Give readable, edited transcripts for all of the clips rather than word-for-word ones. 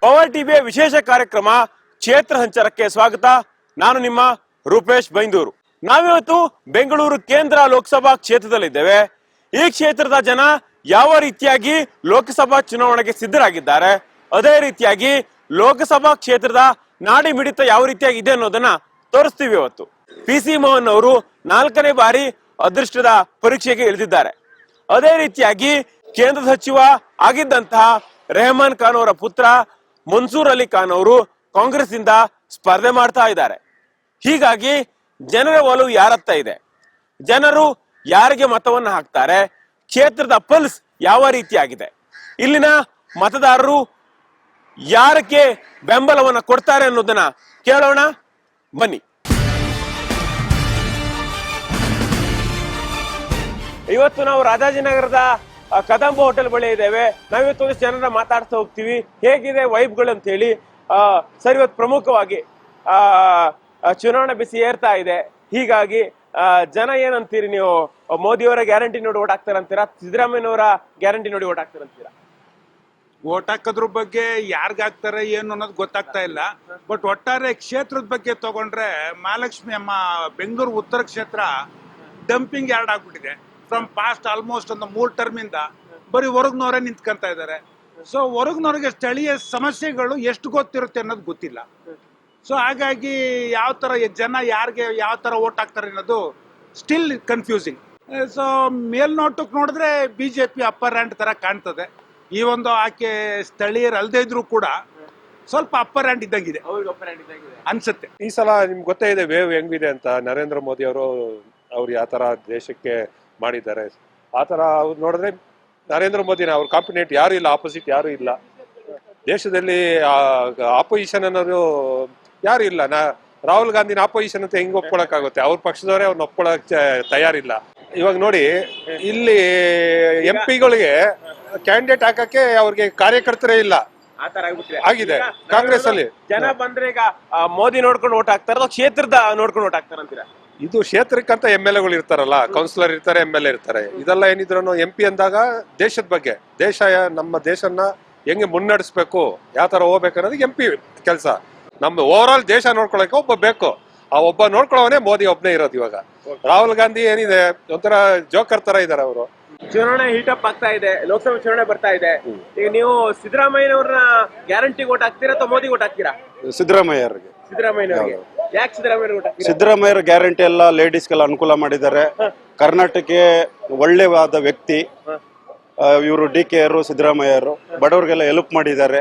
Power ಟಿವಿಯ ವಿಶೇಷ ಕಾರ್ಯಕ್ರಮ ಕ್ಷೇತ್ರ ಸಂಚಾರಕ್ಕೆ ಸ್ವಾಗತ. ನಾನು ನಿಮ್ಮ ರೂಪೇಶ್ ಬೈಂದೂರು. ನಾವಿವತ್ತು ಬೆಂಗಳೂರು ಕೇಂದ್ರ ಲೋಕಸಭಾ ಕ್ಷೇತ್ರದಲ್ಲಿದ್ದೇವೆ. ಈ ಕ್ಷೇತ್ರದ ಜನ ಯಾವ ರೀತಿಯಾಗಿ ಲೋಕಸಭಾ ಚುನಾವಣೆಗೆ ಸಿದ್ಧರಾಗಿದ್ದಾರೆ, ಅದೇ ರೀತಿಯಾಗಿ ಲೋಕಸಭಾ ಕ್ಷೇತ್ರದ ನಾಡಿ ಮಿಡಿತ ಯಾವ ರೀತಿಯಾಗಿ ಇದೆ ಅನ್ನೋದನ್ನ ತೋರಿಸ್ತೀವಿ. ಇವತ್ತು PC ಮೋಹನ್ ಅವರು 4ನೇ ಬಾರಿ ಅದೃಷ್ಟದ ಪರೀಕ್ಷೆಗೆ ಇಳಿದಿದ್ದಾರೆ. ಅದೇ ರೀತಿಯಾಗಿ ಕೇಂದ್ರ ಸಚಿವ ಆಗಿದ್ದಂತಹ ರೆಹಮಾನ್ ಖಾನ್ ಅವರ ಪುತ್ರ ಮನ್ಸೂರ್ ಅಲಿ ಖಾನ್ ಅವರು ಕಾಂಗ್ರೆಸ್ ಇಂದ ಸ್ಪರ್ಧೆ ಮಾಡ್ತಾ ಇದ್ದಾರೆ. ಹೀಗಾಗಿ ಜನರ ಒಲವು ಯಾರತ್ತ ಇದೆ, ಜನರು ಯಾರಿಗೆ ಮತವನ್ನ ಹಾಕ್ತಾರೆ, ಕ್ಷೇತ್ರದ ಪಲ್ಸ್ ಯಾವ ರೀತಿಯಾಗಿದೆ, ಇಲ್ಲಿನ ಮತದಾರರು ಯಾರಕ್ಕೆ ಬೆಂಬಲವನ್ನ ಕೊಡ್ತಾರೆ ಅನ್ನೋದನ್ನ ಕೇಳೋಣ ಬನ್ನಿ. ಇವತ್ತು ನಾವು ರಾಜಾಜಿನಗರದ ಕದಂಬ ಹೋಟೆಲ್ ಬಳಿ ಇದ್ದೇವೆ. ನಾವಿವತ್ತು ಒಂದಿಷ್ಟು ಜನರ ಮಾತಾಡ್ತಾ ಹೋಗ್ತೀವಿ, ಹೇಗಿದೆ ವೈಬ್ಗಳು ಅಂತ ಹೇಳಿ. ಸರ್, ಇವತ್ತು ಪ್ರಮುಖವಾಗಿ ಚುನಾವಣೆ ಬಿಸಿ ಏರ್ತಾ ಇದೆ. ಹೀಗಾಗಿ ಜನ ಏನಂತೀರಿ ನೀವು? ಮೋದಿಯವರ ಗ್ಯಾರಂಟಿ ನೋಡಿ ಓಟ್ ಹಾಕ್ತಾರಂತೀರಾ, ಸಿದ್ದರಾಮಯ್ಯನವರ ಗ್ಯಾರಂಟಿ ನೋಡಿ ಓಟ್ ಹಾಕ್ತಾರಂತೀರಾ? ಓಟ್ ಹಾಕೋದ್ರ ಬಗ್ಗೆ ಯಾರಿಗಾಗ್ತಾರೆ ಏನು ಅನ್ನೋದು ಗೊತ್ತಾಗ್ತಾ ಇಲ್ಲ. ಬಟ್ ಒಟ್ಟಾರೆ ಕ್ಷೇತ್ರದ ಬಗ್ಗೆ ತಗೊಂಡ್ರೆ ಮಹಾಲಕ್ಷ್ಮಿ ಅಮ್ಮ ಬೆಂಗಳೂರು ಉತ್ತರ ಕ್ಷೇತ್ರ ಡಂಪಿಂಗ್ ಯಾರ್ಡ್ ಆಗ್ಬಿಟ್ಟಿದೆ. ಫ್ರಮ್ ಪಾಸ್ಟ್ ಆಲ್ಮೋಸ್ಟ್ ಒಂದು 3 ಟರ್ಮ್ ಇಂದ ಬರೀ ಹೊರಗ್ನವರೇ ನಿಂತ್ಕೊಂತ ಇದ್ದಾರೆ. ಸೊ ಹೊರಗ್ನವ್ರಿಗೆ ಸ್ಥಳೀಯ ಸಮಸ್ಯೆಗಳು ಎಷ್ಟು ಗೊತ್ತಿರುತ್ತೆ ಅನ್ನೋದು ಗೊತ್ತಿಲ್ಲ. ಸೊ ಹಾಗಾಗಿ ಯಾವ ತರ ಜನ ಯಾರಿಗೆ ಯಾವ ತರ ಓಟ್ ಹಾಕ್ತಾರೆ ಅನ್ನೋದು ಸ್ಟಿಲ್ ಕನ್ಫ್ಯೂಸಿಂಗ್. ಸೊ ಮೇಲ್ನೋಟಕ್ಕೆ ನೋಡಿದ್ರೆ ಬಿಜೆಪಿ ಅಪ್ಪರ್ ಹ್ಯಾಂಡ್ ತರ ಕಾಣ್ತದೆ. ಈ ಒಂದು ಆಕೆ ಸ್ಥಳೀಯರು ಅಲ್ಲದೆ ಇದ್ರು ಕೂಡ ಸ್ವಲ್ಪ ಅಪ್ಪರ್ ಹ್ಯಾಂಡ್ ಇದ್ದಂಗಿದೆ ಅನ್ಸುತ್ತೆ. ಈ ಸಲ ನಿಮ್ಗೆ ಗೊತ್ತೇ ಇದೆ ವೇವ್ ಹೆಂಗಿದೆ ಅಂತ. ನರೇಂದ್ರ ಮೋದಿ ಅವ್ರು ಯಾವ ತರ ದೇಶಕ್ಕೆ ಮಾಡಿದ್ದಾರೆ, ಆ ತರ ಅವ್ರು ನೋಡಿದ್ರೆ ನರೇಂದ್ರ ಮೋದಿನ ಅವ್ರ ಕಾಂಪಿಟೇಟ್ ಯಾರು ಇಲ್ಲ, ಆಪೋಸಿಟ್ ಯಾರು ಇಲ್ಲ ದೇಶದಲ್ಲಿ. ಆಪೋಸಿಷನ್ ಅನ್ನೋರು ಯಾರು ಇಲ್ಲ. ರಾಹುಲ್ ಗಾಂಧಿನ ಆಪೋಸಿಷನ್ ಅಂತ ಹೆಂಗ್ ಒಪ್ಕೊಳಕ್ಕಾಗುತ್ತೆ? ಅವ್ರ ಪಕ್ಷದವರೇ ಅವ್ರನ್ನ ಒಪ್ಕೊಳಕ್ ತಯಾರಿಲ್ಲ. ಇವಾಗ ನೋಡಿ, ಇಲ್ಲಿ MP ಗಳಿಗೆ ಕ್ಯಾಂಡಿಡೇಟ್ ಹಾಕಕ್ಕೆ ಅವ್ರಿಗೆ ಕಾರ್ಯಕರ್ತರೇ ಇಲ್ಲ ಆಗಿದೆ ಕಾಂಗ್ರೆಸ್ ಅಲ್ಲಿ. ಜನ ಬಂದ್ರೆ ಈಗ ಮೋದಿ ನೋಡ್ಕೊಂಡು ಓಟ್ ಹಾಕ್ತಾರ, ಕ್ಷೇತ್ರದ ನೋಡ್ಕೊಂಡು ಓಟ್ ಹಾಕ್ತಾರಂತೀರಾ? ಇದು ಕ್ಷೇತ್ರಕ್ಕಂತ MLA ಗಳು ಇರ್ತಾರಲ್ಲ, ಕೌನ್ಸಿಲರ್ ಇರ್ತಾರೆ, MLA ಇರ್ತಾರೆ. ಇದೆಲ್ಲ ಏನಿದ್ರು MP ಅಂದಾಗ ದೇಶದ ಬಗ್ಗೆ, ನಮ್ಮ ದೇಶನ ಹೆಂಗೆ ಮುನ್ನಡೆಸ್ಬೇಕು, ಯಾವ ತರ ಹೋಗ್ಬೇಕು ಅನ್ನೋದು MP ಕೆಲಸ. ನಮ್ದು ಓವರ್ ಆಲ್ ದೇಶ ನೋಡ್ಕೊಳಕ್ಕೆ ಒಬ್ಬ ಬೇಕು. ಆ ಒಬ್ಬ ನೋಡ್ಕೊಳ್ಳೋನೇ ಮೋದಿ ಒಬ್ಬನೇ ಇರೋದು. ಇವಾಗ ರಾಹುಲ್ ಗಾಂಧಿ ಏನಿದೆ, ಒಂಥರ ಜೋಕರ್ ತರ ಇದಾರೆ ಅವರು. ಚುನಾವಣೆ ಹೀಟಪ್ ಆಗ್ತಾ ಇದೆ, ಲೋಕಸಭೆ ಚುನಾವಣೆ ಬರ್ತಾ ಇದೆ. ಈಗ ನೀವು ಸಿದ್ದರಾಮಯ್ಯನವ್ರನ್ನ ಗ್ಯಾರಂಟಿ ಓಟ್ ಹಾಕ್ತೀರಾ ಅಥವಾ ಮೋದಿ ಓಟ್ ಹಾಕ್ತೀರಾ? ಸಿದ್ದರಾಮಯ್ಯವ್ರಿಗೆ. ಸಿದ್ದರಾಮಯ್ಯನವ್ರಿಗೆ ಯಾಕೆ ಸಿದ್ದರಾಮಯ್ಯ ಓಟ್ ಹಾಕ್ತೀರಾ? ಸಿದ್ದರಾಮಯ್ಯರ ಗ್ಯಾರಂಟಿ ಎಲ್ಲ ಲೇಡೀಸ್ಗೆಲ್ಲ ಅನುಕೂಲ ಮಾಡಿದ್ದಾರೆ. ಕರ್ನಾಟಕಕ್ಕೆ ಒಳ್ಳೆವಾದ ವ್ಯಕ್ತಿ ಇವರು. DK ಅವರು, ಸಿದ್ದರಾಮಯ್ಯರು ಬಡವರಿಗೆಲ್ಲ ಹೆಲ್ಪ್ ಮಾಡಿದ್ದಾರೆ.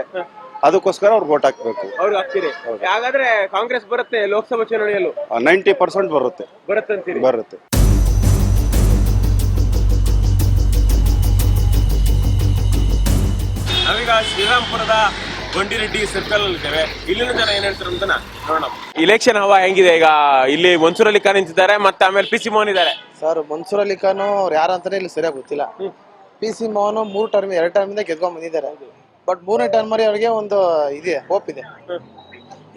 ಅದಕ್ಕೋಸ್ಕರ ಅವ್ರಿಗೆ ಓಟ್ ಹಾಕ್ಬೇಕು. ಅವ್ರಿಗೆ ಹಾಕ್ತೀರಿ? ಹಾಗಾದ್ರೆ ಕಾಂಗ್ರೆಸ್ ಬರುತ್ತೆ ಲೋಕಸಭಾ ಚುನಾವಣೆಯಲ್ಲೂ? 90% ಬರುತ್ತೆ. ಬರುತ್ತೆ. ನಾವೀಗ ಶ್ರೀರಾಮ್ಪುರದ ಬಂಡಿರೆಡ್ಡಿ ಸರ್ಕಲ್ ಅಲ್ಲಿ ಇದ್ದೇವೆ. ಇಲ್ಲಿನ ಜನ ಏನ್ ಹೇಳ್ತಾರೆ ಅಂತ ನೋಡೋಣ. ಇಲೆಕ್ಷನ್ ಹವಾ ಹೆಂಗಿದೆ ಈಗ? ಇಲ್ಲಿ ಮನ್ಸೂರ್ ಅಲಿ ಖಾನ್ ನಿಂತಿದ್ದಾರೆ, ಮತ್ತೆ ಆಮೇಲೆ PC ಮೋಹನ್ ಇದ್ದಾರೆ. ಸರ್, ಮನ್ಸೂರ್ ಅಲಿ ಖಾನ್ ಅವ್ರು ಯಾರಂತಾನೆ ಇಲ್ಲಿ ಸರಿಯಾಗಿ ಗೊತ್ತಿಲ್ಲ. PC ಮೋಹನ್ 2 ಟರ್ಮ್ ಇಂದ ಗೆದ್ಕೊಂಡ್ ಬಂದಿದ್ದಾರೆ. ಬಟ್ 3ನೇ ಟರ್ಮ್ ಅವ್ರಿಗೆ ಒಂದು ಇದೆ, ಹೋಪ್ ಇದೆ.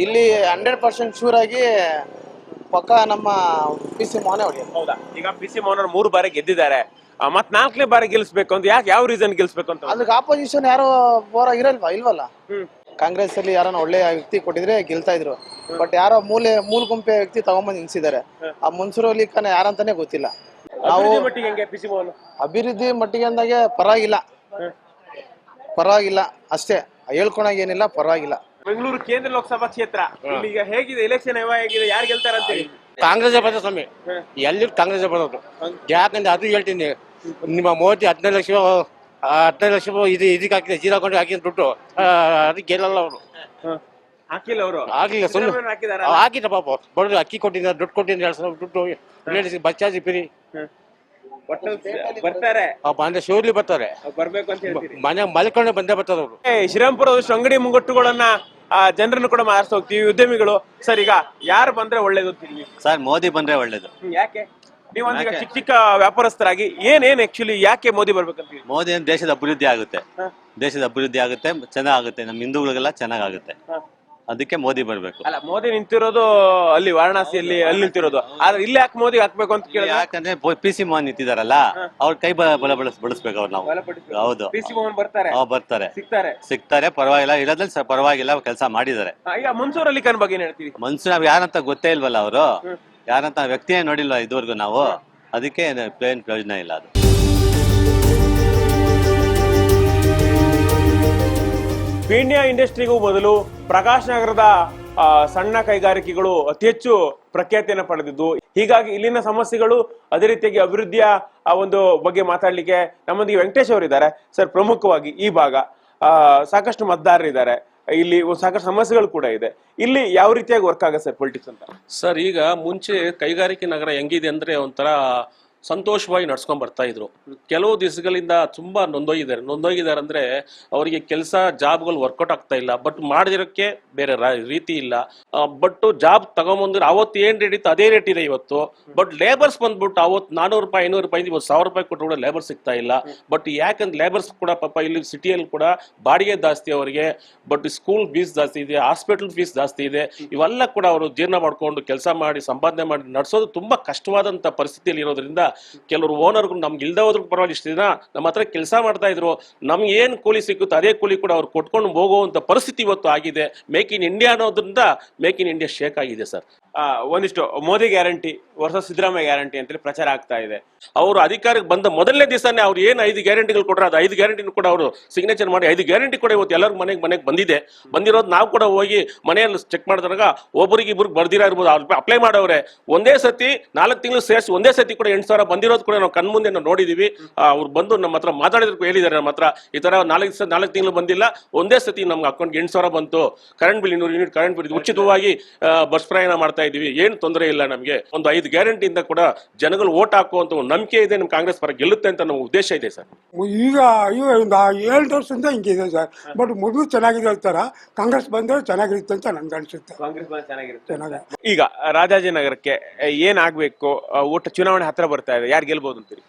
ಇಲ್ಲಿ 100% ಶೂರ್ ಆಗಿ ಪಕ್ಕ ನಮ್ಮ PC ಮೋಹನ್ ಹೊಡೆಯೋದು. ಹೌದಾ? ಈಗ PC ಮೋಹನ್ ಅವರು 3 ಬಾರಿ ಗೆದ್ದಿದ್ದಾರೆ, ಮತ್ 4ನೇ ಬಾರಿ ಗೆಲ್ಸ್ಬೇಕು ಅಂತ ಯಾಕೆ, ಯಾವ ರೀಸನ್ ಗೆಲ್ಸ್ಬೇಕು ಅಂತ? ಅದಕ್ಕೆ ಆಪೋಸಿಷನ್ ಯಾರು ಇಲ್ವಲ್ಲ. ಕಾಂಗ್ರೆಸ್ ಅಲ್ಲಿ ಯಾರನ್ನ ಒಳ್ಳೆ ವ್ಯಕ್ತಿ ಕೊಟ್ಟಿದ್ರೆ ಗೆಲ್ತಾ ಇದ್ರು. ಬಟ್ ಯಾರೋ ಮೂಲ ಗುಂಪೆ ವ್ಯಕ್ತಿ ತಗೊಂಬಂದ್ ನಿಲ್ಸಿದ್ದಾರೆ. ಆ ಮನ್ಸೂರ್ ಅಲಿ ಖಾನ್ ಯಾರಂತಾನೆ ಗೊತ್ತಿಲ್ಲ. ನಾವು ಅಭಿವೃದ್ಧಿ ಮಟ್ಟಿಗೆ ಅಂದಾಗೆ ಪರವಾಗಿಲ್ಲ ಅಷ್ಟೇ, ಹೇಳ್ಕೊಳಾಗ ಏನಿಲ್ಲ, ಪರವಾಗಿಲ್ಲ. ಬೆಂಗಳೂರು ಕೇಂದ್ರ ಲೋಕಸಭಾ ಕ್ಷೇತ್ರ ಈಗ ಹೇಗಿದೆ? ಇಲೆಕ್ಷನ್ ಹೇಗಿದೆ? ಯಾರು ಗೆಲ್ತಾರಂತ? ಕಾಂಗ್ರೆಸ್ ಬರ್ತದೆ ಸ್ವಾಮಿ, ಎಲ್ಲಿ ಕಾಂಗ್ರೆಸ್ ಬರೋದು. ಯಾಕಂದ್ರೆ ಅದು ಹೇಳ್ತೀನಿ, ನಿಮ್ಮ ಮೋದಿ 15 ಲಕ್ಷ ಇದಕ್ಕೆ ಹಾಕಿದೆ, ಜೀರೋ ಅಕೌಂಟ್ ಹಾಕಿದ ದುಡ್ಡು, ಅದಕ್ಕೆ ಗೆಲ್ಲಲ್ಲ ಅವರು. ಹಾಕಿಲ್ಲ ಅವರು? ಆಗಿಲ್ಲ, ಸುಮ್ಮನೆ ಹಾಕಿದ ಪಾಪ. ಬಡವ್ರು ಅಕ್ಕಿ ಕೊಟ್ಟಿದ್ದಾರೆ, ದುಡ್ಡು ಕೊಟ್ಟಿದ್ದಾರೆ, 2 ಸಾವಿರ ದುಡ್ಡು, ಬಸ್ ಚಾರ್ಜ್ ಫ್ರೀ. ಬರ್ತಾರೆ ಅಂದ್ರೆ ಶಿವರ್ಲಿ ಬರ್ತಾರೆ, ಬರ್ಬೇಕು ಅಂತ ಹೇಳ್ತೀರಿ? ಮನೆ ಮಲ್ಕೊಂಡೆ ಬಂದೇ ಬರ್ತಾರೆ ಅವರು. ಶ್ರೀರಾಮ್ಪುರ ಅಂಗಡಿ ಮುಂಗಟ್ಟುಗಳನ್ನ ಜನರನ್ನು ಕೂಡ ಮಾತಾಡ್ತಾ ಹೋಗ್ತೀವಿ, ಉದ್ಯಮಿಗಳು. ಸರ್, ಈಗ ಯಾರು ಬಂದ್ರೆ ಒಳ್ಳೇದು ಅಂತೀವಿ? ಸರ್, ಮೋದಿ ಬಂದ್ರೆ ಒಳ್ಳೇದು. ಯಾಕೆ? ನೀವೊಂದೀಗ ಚಿಕ್ಕ ಚಿಕ್ಕ ವ್ಯಾಪಾರಸ್ಥರಾಗಿ ಏನೇನ್ ಆಕ್ಚುಲಿ ಯಾಕೆ ಮೋದಿ ಬರ್ಬೇಕಂತೀವಿ? ಮೋದಿ ದೇಶದ ಅಭಿವೃದ್ಧಿ ಆಗುತ್ತೆ, ಚೆನ್ನಾಗುತ್ತೆ. ನಮ್ಮ ಹಿಂದೂಗಳಿಗೆಲ್ಲ ಚೆನ್ನಾಗುತ್ತೆ. ಅದಕ್ಕೆ ಮೋದಿ ಬರ್ಬೇಕು. ಅಲ್ಲ, ಮೋದಿ ನಿಂತಿರೋದು ಅಲ್ಲಿ ವಾರಣಾಸಿಯಲ್ಲಿ, ಅಲ್ಲಿ ನಿಂತಿರೋದು. ಆದ್ರೆ ಇಲ್ಲಿ ಯಾಕೆ ಮೋದಿ ಹಾಕ್ಬೇಕು ಅಂತ ಕೇಳಿದ್ರೆ, ಯಾಕಂದ್ರೆ PC ಮೋಹನ್ ನಿಂತಿದಾರಲ್ಲ, ಅವ್ರ ಕೈ ಬಲ ಬಳಸ್ಬೇಕು ಅವ್ರು ನಾವು. ಹೌದು, PC ಮೋಹನ್ ಬರ್ತಾರೆ, ಬರ್ತಾರೆ, ಸಿಗ್ತಾರೆ. ಪರವಾಗಿಲ್ಲ, ಇರೋದ್ರಲ್ಲಿ ಪರವಾಗಿಲ್ಲ ಕೆಲಸ ಮಾಡಿದ್ದಾರೆ. ಈಗ ಮನ್ಸೂರ್ ಅಲಿ ಖಾನ್ ಬಗ್ಗೆ ಏನ್ ಹೇಳ್ತೀವಿ? ಮನ್ಸೂರ್ ನಾವ್ ಯಾರಂತ ಗೊತ್ತೇ ಇಲ್ವಲ್ಲ, ಅವರು ಯಾರಂತ ವ್ಯಕ್ತಿಯೇ ನೋಡಿಲ್ವ ಇದುವರೆಗೂ ನಾವು, ಅದಕ್ಕೆ ಪ್ಲೇನ್ ಪ್ರಯೋಜನ ಇಲ್ಲ ಅದು. ಪೀಣ್ಯ ಇಂಡಸ್ಟ್ರಿಗೂ ಮೊದಲು ಪ್ರಕಾಶ್ ನಗರದ ಸಣ್ಣ ಕೈಗಾರಿಕೆಗಳು ಅತಿ ಹೆಚ್ಚು ಪ್ರಖ್ಯಾತಿಯನ್ನು ಪಡೆದಿದ್ದು. ಹೀಗಾಗಿ ಇಲ್ಲಿನ ಸಮಸ್ಯೆಗಳು, ಅದೇ ರೀತಿಯಾಗಿ ಅಭಿವೃದ್ಧಿಯ ಒಂದು ಬಗ್ಗೆ ಮಾತಾಡ್ಲಿಕ್ಕೆ ನಮ್ಮೊಂದಿಗೆ ವೆಂಕಟೇಶ್ ಅವರು ಇದ್ದಾರೆ. ಸರ್, ಪ್ರಮುಖವಾಗಿ ಈ ಭಾಗ ಸಾಕಷ್ಟು ಮತದಾರರಿದ್ದಾರೆ, ಇಲ್ಲಿ ಸಾಕಷ್ಟು ಸಮಸ್ಯೆಗಳು ಕೂಡ ಇದೆ. ಇಲ್ಲಿ ಯಾವ ರೀತಿಯಾಗಿ ವರ್ಕ್ ಆಗುತ್ತೆ ಸರ್ ಪೊಲಿಟಿಕ್ಸ್ ಅಂತ? ಸರ್, ಈಗ ಮುಂಚೆ ಕೈಗಾರಿಕೆ ನಗರ ಹೆಂಗಿದೆ ಅಂದ್ರೆ ಒಂಥರ ಸಂತೋಷವಾಗಿ ನಡ್ಸ್ಕೊಂಡ್ ಬರ್ತಾ ಇದ್ರು. ಕೆಲವು ದಿವಸಗಳಿಂದ ತುಂಬಾ ನೊಂದೋಗಿದ್ದಾರೆ ಅಂದ್ರೆ ಅವರಿಗೆ ಕೆಲಸ ಜಾಬ್ಗಳು ವರ್ಕೌಟ್ ಆಗ್ತಾ ಇಲ್ಲ. ಬಟ್ ಮಾಡಿದಿರೋಕ್ಕೆ ಬೇರೆ ರೀತಿ ಇಲ್ಲ. ಬಟ್ ಜಾಬ್ ತಗೊಂಬಂದ್ರೆ ಅವತ್ತು ಏನ್ ರೇಟ್ ಇತ್ತು ಅದೇ ರೇಟ್ ಇದೆ ಇವತ್ತು. ಬಟ್ ಲೇಬರ್ಸ್ ಬಂದ್ಬಿಟ್ಟು ಅವತ್ತು 400 ರೂಪಾಯಿ 500 ರೂಪಾಯಿ ಇವತ್ತು 1000 ರೂಪಾಯಿ ಕೊಟ್ಟು ಕೂಡ ಲೇಬರ್ ಸಿಗ್ತಾ ಇಲ್ಲ. ಬಟ್ ಯಾಕಂದ್ರೆ ಲೇಬರ್ಸ್ ಕೂಡ ಪಾಪ ಇಲ್ಲಿ ಸಿಟಿಯಲ್ಲಿ ಕೂಡ ಬಾಡಿಗೆ ಜಾಸ್ತಿ ಅವರಿಗೆ. ಬಟ್ ಸ್ಕೂಲ್ ಫೀಸ್ ಜಾಸ್ತಿ ಇದೆ, ಹಾಸ್ಪಿಟಲ್ ಫೀಸ್ ಜಾಸ್ತಿ ಇದೆ. ಇವೆಲ್ಲ ಕೂಡ ಅವರು ಜೀರ್ಣ ಮಾಡ್ಕೊಂಡು ಕೆಲಸ ಮಾಡಿ ಸಂಪಾದನೆ ಮಾಡಿ ನಡೆಸೋದು ತುಂಬಾ ಕಷ್ಟವಾದಂತ ಪರಿಸ್ಥಿತಿಯಲ್ಲಿ ಇರೋದ್ರಿಂದ ಕೆಲವರು ಓನರ್ಗಳು ನಮ್ಗೆ ಇಲ್ದ ಹೋದ್ರು ಪರವಾಗಿ ಇಷ್ಟು ದಿನ ನಮ್ಮ ಹತ್ರ ಕೆಲಸ ಮಾಡ್ತಾ ಇದ್ರು, ನಮ್ಗೆ ಏನ್ ಕೂಲಿ ಸಿಕ್ಕುತ್ತೆ ಅದೇ ಕೂಲಿ ಕೂಡ ಅವ್ರು ಕೊಟ್ಕೊಂಡು ಹೋಗುವಂತ ಪರಿಸ್ಥಿತಿ ಇವತ್ತು ಆಗಿದೆ. ಮೇಕ್ ಇನ್ ಇಂಡಿಯಾ ಅನ್ನೋದ್ರಿಂದ ಮೇಕ್ ಇನ್ ಇಂಡಿಯಾ ಶೇಕ್ ಆಗಿದೆ ಸರ್. ಒಂದಿಷ್ಟು Modi guarantee versus Siddaramaiah guarantee ಅಂತೇಳಿ ಪ್ರಚಾರ ಆಗ್ತಾ ಇದೆ. ಅವರು ಅಧಿಕಾರಕ್ಕೆ ಬಂದ ಮೊದಲನೇ ದಿವಸನೇ ಅವ್ರು ಏನು 5 ಗ್ಯಾರಂಟಿಗಳು ಕೊಟ್ಟರು, ಅದು 5 ಗ್ಯಾರಂಟಿನೂ ಕೂಡ ಅವರು ಸಿಗ್ನೇಚರ್ ಮಾಡಿ 5 ಗ್ಯಾರಂಟಿ ಕೂಡ ಇವತ್ತು ಎಲ್ಲರಿಗೂ ಮನೆಗೆ ಬಂದಿರೋದು ನಾವು ಕೂಡ ಹೋಗಿ ಮನೆಯಲ್ಲಿ ಚೆಕ್ ಮಾಡಿದಾಗ ಒಬ್ಬರಿಗೆ ಇಬ್ಬರಿಗೆ ಬರ್ದಿರ ಇರ್ಬೋದು. ಅವ್ರು ಅಪ್ಲೈ ಮಾಡವ್ರೆ ಒಂದೇ ಸತಿ 4 ತಿಂಗಳು ಸೇರಿಸಿ ಒಂದೇ ಸತಿ ಕೂಡ 8,000 ಬಂದಿರೋದು ಕೂಡ ನಾವು ಕಣ್ಮುಂದೆ ನಾವು ನೋಡಿದೀವಿ. ಅವ್ರು ಬಂದು ನಮ್ಮ ಹತ್ರ ಮಾತಾಡಿದ್ರು, ಹೇಳಿದ್ದಾರೆ ನಮ್ಮ ಹತ್ರ ಈ ತರ 4 ತಿಂಗಳು ಬಂದಿಲ್ಲ, ಒಂದೇ ಸತಿ ನಮ್ಗೆ ಅಕೌಂಟ್ಗೆ 8,000 ಬಂತು, current bill 200 unit current bill ಉಚಿತವಾಗಿ ಬಸ್ ಪ್ರಯಾಣ ಮಾಡ್ತಾ ಇದೀವಿ, ಏನು ತೊಂದರೆ ಇಲ್ಲ ನಮಗೆ. ಒಂದು 5 ಗ್ಯಾರಂಟಿಯಿಂದ ಕೂಡ ಜನಗಳು ಓಟ್ ಹಾಕುವಂತ ಒಂದು ನಂಬಿಕೆ ಇದೆ, ನಮ್ ಕಾಂಗ್ರೆಸ್ ಪರ ಗೆಲ್ಲುತ್ತೆ ಅಂತ ನಮ್ಮ ಉದ್ದೇಶ ಇದೆ ಸರ್. ಈಗ ಒಂದು 7 ವರ್ಷದಿಂದ ಹಿಂಗಿದೆ ಸರ್. ಬಟ್ ಮೊದಲು ಚೆನ್ನಾಗಿದೆ ಹೇಳ್ತಾರ, ಕಾಂಗ್ರೆಸ್ ಬಂದ್ರೆ ಚೆನ್ನಾಗಿರುತ್ತೆ ಅಂತ ನನ್ಗೆ ಅನ್ಸುತ್ತೆ. ಚೆನ್ನಾಗಿದೆ. ಈಗ ರಾಜಾಜಿನಗರಕ್ಕೆ ಏನ್ ಆಗ್ಬೇಕು? ಒಟ್ಟು ಚುನಾವಣೆ ಹತ್ರ ಬರ್ತಾ ಇದೆ, ಯಾರು ಗೆಲ್ಬಹುದು ಅಂತೀರಿ?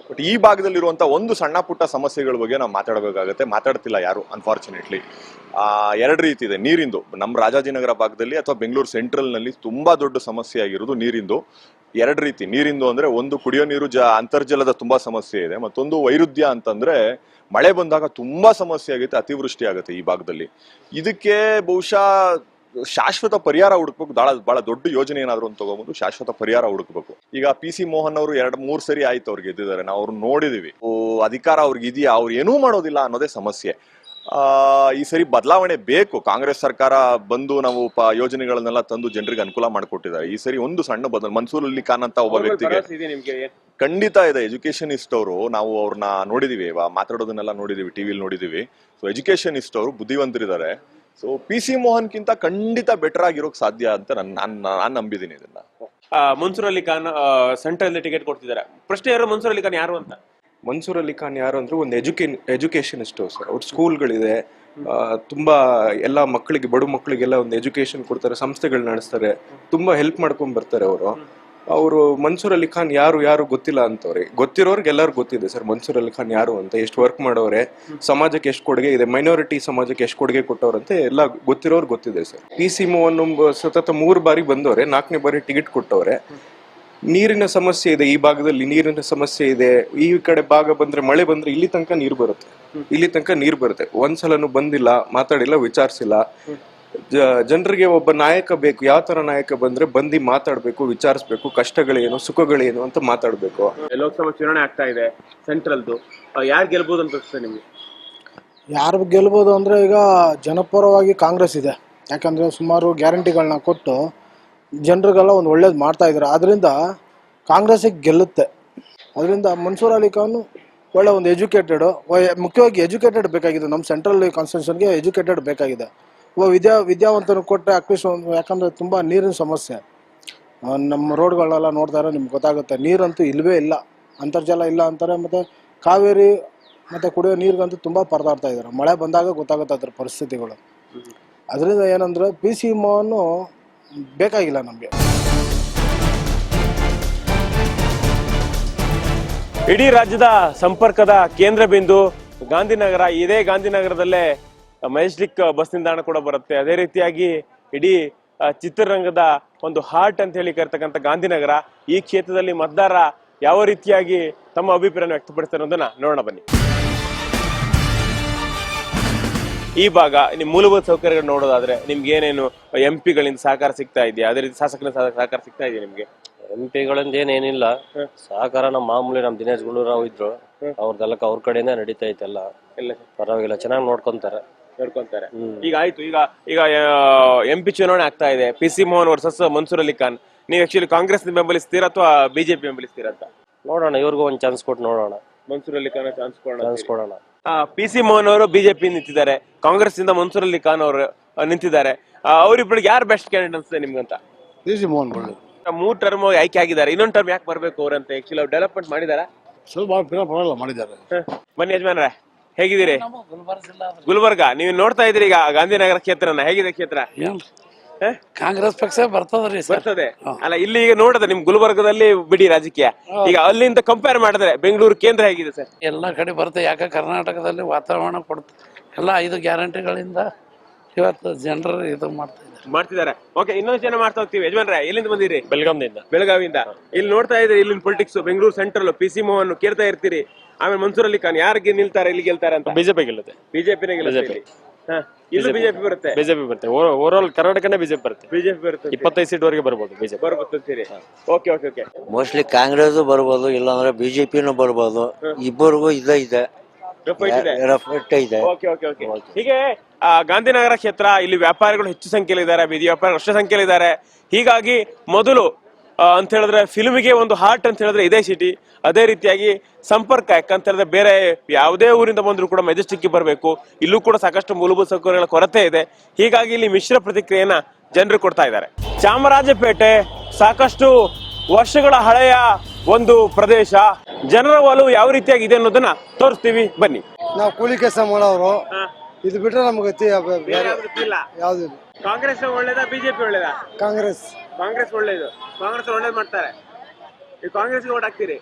ಬಟ್ ಈ ಭಾಗದಲ್ಲಿರುವಂತ ಒಂದು ಸಣ್ಣ ಪುಟ್ಟ ಸಮಸ್ಯೆಗಳ ಬಗ್ಗೆ ನಾವು ಮಾತಾಡಬೇಕಾಗತ್ತೆ, ಮಾತಾಡ್ತಿಲ್ಲ ಯಾರು ಅನ್ಫಾರ್ಚುನೇಟ್ಲಿ. 2 ರೀತಿ ಇದೆ ನೀರಿಂದು. ನಮ್ಮ ರಾಜಾಜಿನಗರ ಭಾಗದಲ್ಲಿ ಅಥವಾ ಬೆಂಗಳೂರು ಸೆಂಟ್ರಲ್ ನಲ್ಲಿ ತುಂಬಾ ದೊಡ್ಡ ಸಮಸ್ಯೆ ಆಗಿರೋದು ನೀರಿಂದು. 2 ರೀತಿ ನೀರಿಂದು ಅಂದ್ರೆ, ಒಂದು ಕುಡಿಯೋ ನೀರು ಅಂತರ್ಜಲದ ತುಂಬಾ ಸಮಸ್ಯೆ ಇದೆ, ಮತ್ತೊಂದು ವೈರುಧ್ಯ ಅಂತಂದ್ರೆ ಮಳೆ ಬಂದಾಗ ತುಂಬಾ ಸಮಸ್ಯೆ ಆಗುತ್ತೆ, ಅತಿವೃಷ್ಟಿ ಆಗುತ್ತೆ ಈ ಭಾಗದಲ್ಲಿ. ಇದಕ್ಕೆ ಬಹುಶಃ ಶಾಶ್ವತ ಪರಿಹಾರ ಹುಡುಕ್ಬೇಕು. ಬಹಳ ದೊಡ್ಡ ಯೋಜನೆ ಏನಾದ್ರು ಅಂತ ತಗೊಂಡ್ಬಂದು ಶಾಶ್ವತ ಪರಿಹಾರ ಹುಡುಕ್ಬೇಕು. ಈಗ PC ಮೋಹನ್ ಅವರು 2-3 ಸರಿ ಆಯ್ತು ಅವ್ರಿಗೆ ಗೆದ್ದಿದ್ದಾರೆ, ನಾವು ಅವ್ರು ನೋಡಿದೀವಿ. ಅಧಿಕಾರ ಅವ್ರಿಗೆ ಇದೆಯಾ, ಅವ್ರು ಏನೂ ಮಾಡೋದಿಲ್ಲ ಅನ್ನೋದೇ ಸಮಸ್ಯೆ. ಈ ಸರಿ ಬದಲಾವಣೆ ಬೇಕು. ಕಾಂಗ್ರೆಸ್ ಸರ್ಕಾರ ಬಂದು ನಾವು ಯೋಜನೆಗಳನ್ನೆಲ್ಲ ತಂದು ಜನರಿಗೆ ಅನುಕೂಲ ಮಾಡಿಕೊಟ್ಟಿದ್ದಾರೆ. ಈ ಸರಿ ಒಂದು ಸಣ್ಣ ಮನ್ಸೂರ್ ಅಲಿ ಖಾನ್ ಅಂತ ಒಬ್ಬ ವ್ಯಕ್ತಿಗೆ ಖಂಡಿತ ಇದೆ. ಎಜುಕೇಶನಿಸ್ಟ್ ಅವರು, ನಾವು ಅವ್ರನ್ನ ನೋಡಿದೀವಿ, ಮಾತಾಡೋದನ್ನೆಲ್ಲ ನೋಡಿದೀವಿ, ಟಿವಿಲಿ ನೋಡಿದೀವಿ. ಸೊ ಎಜುಕೇಶನಿಸ್ಟ್ ಅವರು ಬುದ್ಧಿವಂತರಿದ್ದಾರೆ. ಸೊ PC ಮೋಹನ್ಗಿಂತ ಖಂಡಿತ ಬೆಟರ್ ಆಗಿರೋಕ್ ಸಾಧ್ಯ ಅಂತ ನಾನು ನಂಬಿದ್ದೀನಿ ಇದನ್ನ. ಮನ್ಸೂರ್ ಅಲಿ ಖಾನ್ ಸೆಂಟ್ರಲ್ ಟಿಕೆಟ್ ಕೊಡ್ತಿದ್ದಾರೆ. ಪ್ರಶ್ನೆ ಯಾರು ಮನ್ಸೂರ್ ಅಲಿ ಖಾನ್ ಯಾರು ಅಂತ? ಮನ್ಸೂರ್ ಅಲಿ ಖಾನ್ ಯಾರು ಅಂದ್ರೆ ಒಂದು ಎಜುಕೇಶನಿಸ್ಟ್ ಸರ್. ಅವ್ರ ಸ್ಕೂಲ್ಗಳಿದೆ, ತುಂಬಾ ಎಲ್ಲ ಮಕ್ಕಳಿಗೆ, ಬಡ ಮಕ್ಕಳಿಗೆಲ್ಲ ಒಂದು ಎಜುಕೇಶನ್ ಕೊಡ್ತಾರೆ, ಸಂಸ್ಥೆಗಳು ನಡೆಸ್ತಾರೆ, ತುಂಬಾ ಹೆಲ್ಪ್ ಮಾಡ್ಕೊಂಡ್ ಬರ್ತಾರೆ ಅವರು. ಮನ್ಸೂರ್ ಅಲಿ ಖಾನ್ ಯಾರು ಗೊತ್ತಿಲ್ಲ ಅಂತವ್ರೆ. ಗೊತ್ತಿರೋರ್ಗೆ ಎಲ್ಲರೂ ಗೊತ್ತಿದೆ ಸರ್ ಮನ್ಸೂರ್ ಅಲಿ ಖಾನ್ ಯಾರು ಅಂತ, ಎಷ್ಟು ವರ್ಕ್ ಮಾಡೋರೆ, ಸಮಾಜಕ್ಕೆ ಎಷ್ಟು ಕೊಡುಗೆ ಇದೆ, ಮೈನಾರಿಟಿ ಸಮಾಜಕ್ಕೆ ಎಷ್ಟು ಕೊಡುಗೆ ಕೊಟ್ಟವ್ರಂತೆ ಎಲ್ಲ ಗೊತ್ತಿರೋರು ಗೊತ್ತಿದೆ ಸರ್. PC ಮೋಹನ್ ಸತತ 3 ಬಾರಿ ಬಂದವ್ರೆ, 4ನೇ ಬಾರಿ ಟಿಕೆಟ್ ಕೊಟ್ಟವ್ರೆ. ನೀರಿನ ಸಮಸ್ಯೆ ಇದೆ ಈ ಭಾಗದಲ್ಲಿ, ನೀರಿನ ಸಮಸ್ಯೆ ಇದೆ. ಈ ಕಡೆ ಭಾಗ ಬಂದ್ರೆ, ಮಳೆ ಬಂದ್ರೆ ಇಲ್ಲಿ ತನಕ ನೀರು ಬರುತ್ತೆ. ಒಂದ್ಸಲನು ಬಂದಿಲ್ಲ, ಮಾತಾಡಿಲ್ಲ, ವಿಚಾರಿಸಿಲ್ಲ. ಜನರಿಗೆ ಒಬ್ಬ ನಾಯಕ ಬೇಕು. ಯಾವ ತರ ನಾಯಕ ಬಂದ್ರೆ ಬಂದು ಮಾತಾಡ್ಬೇಕು, ವಿಚಾರಿಸ್ಬೇಕು, ಕಷ್ಟಗಳೇನು ಸುಖಗಳೇನು ಅಂತ ಮಾತಾಡ್ಬೇಕು. ಲೋಕಸಭಾ ಚುನಾವಣೆ ಆಗ್ತಾ ಇದೆ ಸೆಂಟ್ರಲ್ದು, ಯಾರು ಗೆಲ್ಬಹುದು ಅಂತ ನಿಮಗೆ? ಯಾರು ಗೆಲ್ಬೋದು ಅಂದ್ರೆ, ಈಗ ಜನಪರವಾಗಿ ಕಾಂಗ್ರೆಸ್ ಇದೆ. ಯಾಕಂದ್ರೆ ಸುಮಾರು ಗ್ಯಾರಂಟಿಗಳನ್ನ ಕೊಟ್ಟು ಜನರಿಗೆಲ್ಲ ಒಂದು ಒಳ್ಳೇದು ಮಾಡ್ತಾ ಇದ್ದಾರೆ. ಅದರಿಂದ ಕಾಂಗ್ರೆಸ್ಸಿಗೆ ಗೆಲ್ಲುತ್ತೆ. ಅದರಿಂದ ಮನ್ಸೂರ್ ಅಲಿ ಖಾನ್ ಒಳ್ಳೆ ಒಂದು ಎಜುಕೇಟೆಡ್, ಮುಖ್ಯವಾಗಿ ಎಜುಕೇಟೆಡ್ ಬೇಕಾಗಿದೆ. ನಮ್ಮ ಸೆಂಟ್ರಲ್ ಕಾನ್ಸ್ಟಿಟ್ಯೂಷನ್ಗೆ ಎಜುಕೇಟೆಡ್ ಬೇಕಾಗಿದೆ. ಒಬ್ಬ ವಿದ್ಯಾವಂತನ ಕೊಟ್ಟರೆ ಅಟ್ಲೀಸ್ಟ್, ಯಾಕಂದರೆ ತುಂಬ ನೀರಿನ ಸಮಸ್ಯೆ. ನಮ್ಮ ರೋಡ್ಗಳೆಲ್ಲ ನೋಡ್ತಾರೆ, ನಿಮ್ಗೆ ಗೊತ್ತಾಗುತ್ತೆ. ನೀರಂತೂ ಇಲ್ಲವೇ ಇಲ್ಲ, ಅಂತರ್ಜಲ ಇಲ್ಲ ಅಂತಾರೆ. ಮತ್ತು ಕಾವೇರಿ ಮತ್ತು ಕುಡಿಯೋ ನೀರಿಗಂತೂ ತುಂಬ ಪರದಾಡ್ತಾ ಇದ್ದಾರೆ. ಮಳೆ ಬಂದಾಗ ಗೊತ್ತಾಗುತ್ತೆ ಅದ್ರ ಪರಿಸ್ಥಿತಿಗಳು. ಅದರಿಂದ ಏನಂದರೆ PC ಮೋಹನ್ನು ಬೇಕಾಗಿಲ್ಲ ನಮಗೆ. ಇಡೀ ರಾಜ್ಯದ ಸಂಪರ್ಕದ ಕೇಂದ್ರ ಬಿಂದು ಗಾಂಧಿನಗರ. ಇದೇ ಗಾಂಧಿನಗರದಲ್ಲೇ ಮೆಜೆಸ್ಟಿಕ್ ಬಸ್ ನಿಲ್ದಾಣ ಕೂಡ ಬರುತ್ತೆ. ಅದೇ ರೀತಿಯಾಗಿ ಇಡೀ ಚಿತ್ರರಂಗದ ಒಂದು ಹಾರ್ಟ್ ಅಂತ ಹೇಳಿ ಕರ್ತಕ್ಕಂಥ ಗಾಂಧಿನಗರ, ಈ ಕ್ಷೇತ್ರದಲ್ಲಿ ಮತದಾರ ಯಾವ ರೀತಿಯಾಗಿ ತಮ್ಮ ಅಭಿಪ್ರಾಯ ವ್ಯಕ್ತಪಡಿಸ್ತಾರೆ ಅನ್ನೋದನ್ನ ನೋಡೋಣ ಬನ್ನಿ. ಈ ಭಾಗ ನಿಮ್ ಮೂಲಭೂತ ಸೌಕರ್ಯಗಳು ನೋಡೋದಾದ್ರೆ ನಿಮ್ಗೆ ಏನೇನು MP ಗಳಿಂದ ಸಹಕಾರ ಸಿಗ್ತಾ ಇದೆಯಾ, ಅದೇ ರೀತಿ ಶಾಸಕರಿಂದ ಸಹಕಾರ ಸಿಗ್ತಾ ಇದೆಯಾ ನಿಮ್ಗೆ? MP ಗಳಿಂದ ಏನೇನಿಲ್ಲ ಸಹಕಾರ, ನಮ್ಮ ಮಾಮೂಲಿ ನಮ್ ದಿನೇಶ್ ಗುಂಡೂರಾವ್ ಇದ್ರು, ಅವ್ರದೆಲ್ಲಕ್ಕ ಅವ್ರ ಕಡೆಯಿಂದ ನಡೀತಾ ಐತೆಲ್ಲ, ಎಲ್ಲ ಪರವಾಗಿಲ್ಲ, ಚೆನ್ನಾಗಿ ನೋಡ್ಕೊಂತಾರೆ. ಈಗ ಆಯ್ತು, ಈಗ MP ಚುನಾವಣೆ ಆಗ್ತಾ ಇದೆ, PC ಮೋಹನ್ ವರ್ಸಸ್ ಮನ್ಸೂರ್ ಅಲಿ ಖಾನ್. ನೀವು ಆಕ್ಚುಲಿ ಕಾಂಗ್ರೆಸ್ ಬೆಂಬಲಿಸ್ತೀರಾ ಅಥವಾ BJP ಬೆಂಬಲಿಸ್ತೀರಾ ಅಂತ? ನೋಡೋಣ, ಇವ್ರಿಗೂ ಒಂದ್ ಚಾನ್ಸ್ ಕೊಟ್ಟು ನೋಡೋಣ. ಮನ್ಸೂರ್ ಅಲಿ ಖಾನ್ ಚಾನ್ಸ್ ಕೊಡೋಣ. PC ಮೋಹನ್ ಅವರು BJP ನಿಂತಿದ್ದಾರೆ, ಕಾಂಗ್ರೆಸ್ ಇಂದ ಮನ್ಸೂರ್ ಅಲಿ ಖಾನ್ ಅವರು ನಿಂತಿದ್ದಾರೆ. ಅವರಿಬ್ಬರಿಗೆ ಯಾರು ಬೆಸ್ಟ್ ಕ್ಯಾಂಡಿಡೇಟ್ ಅನ್ಸುತ್ತೆ ನಿಮ್ಗಂತ? PC ಮೋಹನ್ 3 ಟರ್ಮ್ ಆಯ್ಕೆ ಆಗಿದ್ದಾರೆ, ಇನ್ನೊಂದು ಟರ್ಮ್ ಯಾಕೆ ಬರ್ಬೇಕು ಅವ್ರಂತ? ಆಕ್ಚುಲಿ ಅವ್ರು ಡೆವಲಪ್ಮೆಂಟ್ ಮಾಡಿದಾರ, ಸ್ವಲ್ಪ ಪರವಾಗಿಲ್ಲ ಮಾಡಿದ್ದಾರೆ. ಬನ್ನಿ ಯಜಮಾನ್ರೆ, ಹೇಗಿದ್ದೀರಿ? ಗುಲ್ಬರ್ಗ ನೀವು ನೋಡ್ತಾ ಇದ್ರಿ ಈಗ ಗಾಂಧಿನಗರ ಕ್ಷೇತ್ರನ, ಹೇಗಿದೆ ಕ್ಷೇತ್ರ? ಕಾಂಗ್ರೆಸ್ ಪಕ್ಷ ಬರ್ತದ್ರಿ ಬರ್ತದೆ ಅಲ್ಲ, ಇಲ್ಲಿ ಈಗ ನೋಡಿದ್ರೆ ನಿಮ್ ಗುಲ್ಬರ್ಗದಲ್ಲಿ ಬಿಡಿ ರಾಜಕೀಯ, ಈಗ ಅಲ್ಲಿಂದ ಕಂಪೇರ್ ಮಾಡಿದ್ರೆ ಬೆಂಗಳೂರು ಕೇಂದ್ರ ಹೇಗಿದೆ ಸರ್? ಎಲ್ಲಾ ಕಡೆ ಬರುತ್ತೆ. ಯಾಕೆ ಕರ್ನಾಟಕದಲ್ಲಿ ವಾತಾವರಣ ಎಲ್ಲ 5 ಗ್ಯಾರಂಟಿಗಳಿಂದ ಇವತ್ತು ಜನರು ಇದು ಮಾಡ್ತಿದ್ದಾರೆ. ಓಕೆ, ಇನ್ನೊಂದು ಜನ ಮಾಡ್ತಾ ಹೋಗ್ತೀವಿ. ಯಜಮಾನ್ರೆ, ಎಲ್ಲಿಂದ ಬಂದಿರಿ? ಬೆಳಗಾವಿಯಿಂದ. ಇಲ್ಲಿ ನೋಡ್ತಾ ಇದ್ರಿ ಇಲ್ಲಿನ politics, Bengaluru central PC Mohan ಕೇಳ್ತಾ ಇರ್ತೀರಿ. ಆಮೇಲೆ ಮನ್ಸೂರ್ ಅಲಿ ಖಾನ್ ಯಾರಿಗೆ ನಿಲ್ತಾರೆ, ಇಲ್ಲಿ ಗೆಲ್ತಾರೆ ಅಂತ? ಬಿಜೆಪಿ ಗೆಲ್ಲುತ್ತೆ. ಬಿಜೆಪಿನೇ ಗೆಲ್ಲುತ್ತೆ. ಇಲ್ಲೂ ಬಿಜೆಪಿ ಬರುತ್ತೆ. ಬಿಜೆಪಿ ಬರುತ್ತೆ, ಓವರ್ ಆಲ್ ಕರ್ನಾಟಕನೇ ಬಿಜೆಪಿ ಬರುತ್ತೆ. ಬಿಜೆಪಿ ಬರುತ್ತೆ, 25 ಸೀಟ್ ವರೆಗೆ ಬರ್ಬೋದು ಬಿಜೆಪಿ. ಬರ್ಬೋದು. Okay okay okay. Mostly Congress ಬರ್ಬೋದು, ಇಲ್ಲಾಂದ್ರೆ BJPನೂ ಬರ್ಬೋದು. ಇಬ್ಬರಿಗೂ ಇದೆ ಇದೆ. ಹೀಗೆ ಗಾಂಧಿನಗರ ಕ್ಷೇತ್ರ, ಇಲ್ಲಿ ವ್ಯಾಪಾರಿಗಳು ಹೆಚ್ಚು ಸಂಖ್ಯೆಯಲ್ಲಿ ಇದ್ದಾರೆ, ಬೀದಿ ವ್ಯಾಪಾರಿಗಳು ಅಷ್ಟೇ ಸಂಖ್ಯೆಯಲ್ಲಿ ಇದ್ದಾರೆ. ಹೀಗಾಗಿ ಮೊದಲು ಅಂತ ಹೇಳಿದ್ರೆ ಫಿಲ್ಮಿಗೆ ಒಂದು ಹಾರ್ಟ್ ಅಂತ ಹೇಳಿದ್ರೆ ಇದೇ ಸಿಟಿ. ಅದೇ ರೀತಿಯಾಗಿ ಸಂಪರ್ಕ, ಯಾಕಂತ ಹೇಳಿದ್ರೆ ಬೇರೆ ಯಾವುದೇ ಊರಿಂದ ಬಂದ್ರು ಕೂಡ ಮೆಜೆಸ್ಟಿಕ್ ಬರಬೇಕು. ಇಲ್ಲೂ ಕೂಡ ಸಾಕಷ್ಟು ಮೂಲಭೂತ ಸೌಕರ್ಯಗಳ ಕೊರತೆ ಇದೆ. ಹೀಗಾಗಿ ಇಲ್ಲಿ ಮಿಶ್ರ ಪ್ರತಿಕ್ರಿಯೆಯನ್ನ ಜನರು ಕೊಡ್ತಾ ಇದ್ದಾರೆ. ಚಾಮರಾಜಪೇಟೆ ಸಾಕಷ್ಟು ವರ್ಷಗಳ ಹಳೆಯ ಒಂದು ಪ್ರದೇಶ, ಜನರ ಒಲವು ಯಾವ ರೀತಿಯಾಗಿದೆ ಅನ್ನೋದನ್ನ ತೋರಿಸ್ತೀವಿ ಬನ್ನಿ. ನಾವು ಕೂಲಿ ಕೆಲಸ ಮಾಡೋರು, ಇದು ಬಿಟ್ರೆ ನಮ್ಗೆ ಯಾವ್ದು ಇಲ್ಲ. ಕಾಂಗ್ರೆಸ್ ಒಳ್ಳೇದಾ BJP ಒಳ್ಳೇದಾ? ಕಾಂಗ್ರೆಸ್ ಒಳ್ಳೇದು. ಕಾಂಗ್ರೆಸ್ ಒಳ್ಳೇದು ಮಾಡ್ತಾರೆ. ಈ ಕಾಂಗ್ರೆಸ್ಗೆ ಓಟ್ ಹಾಕ್ತೀರಿ?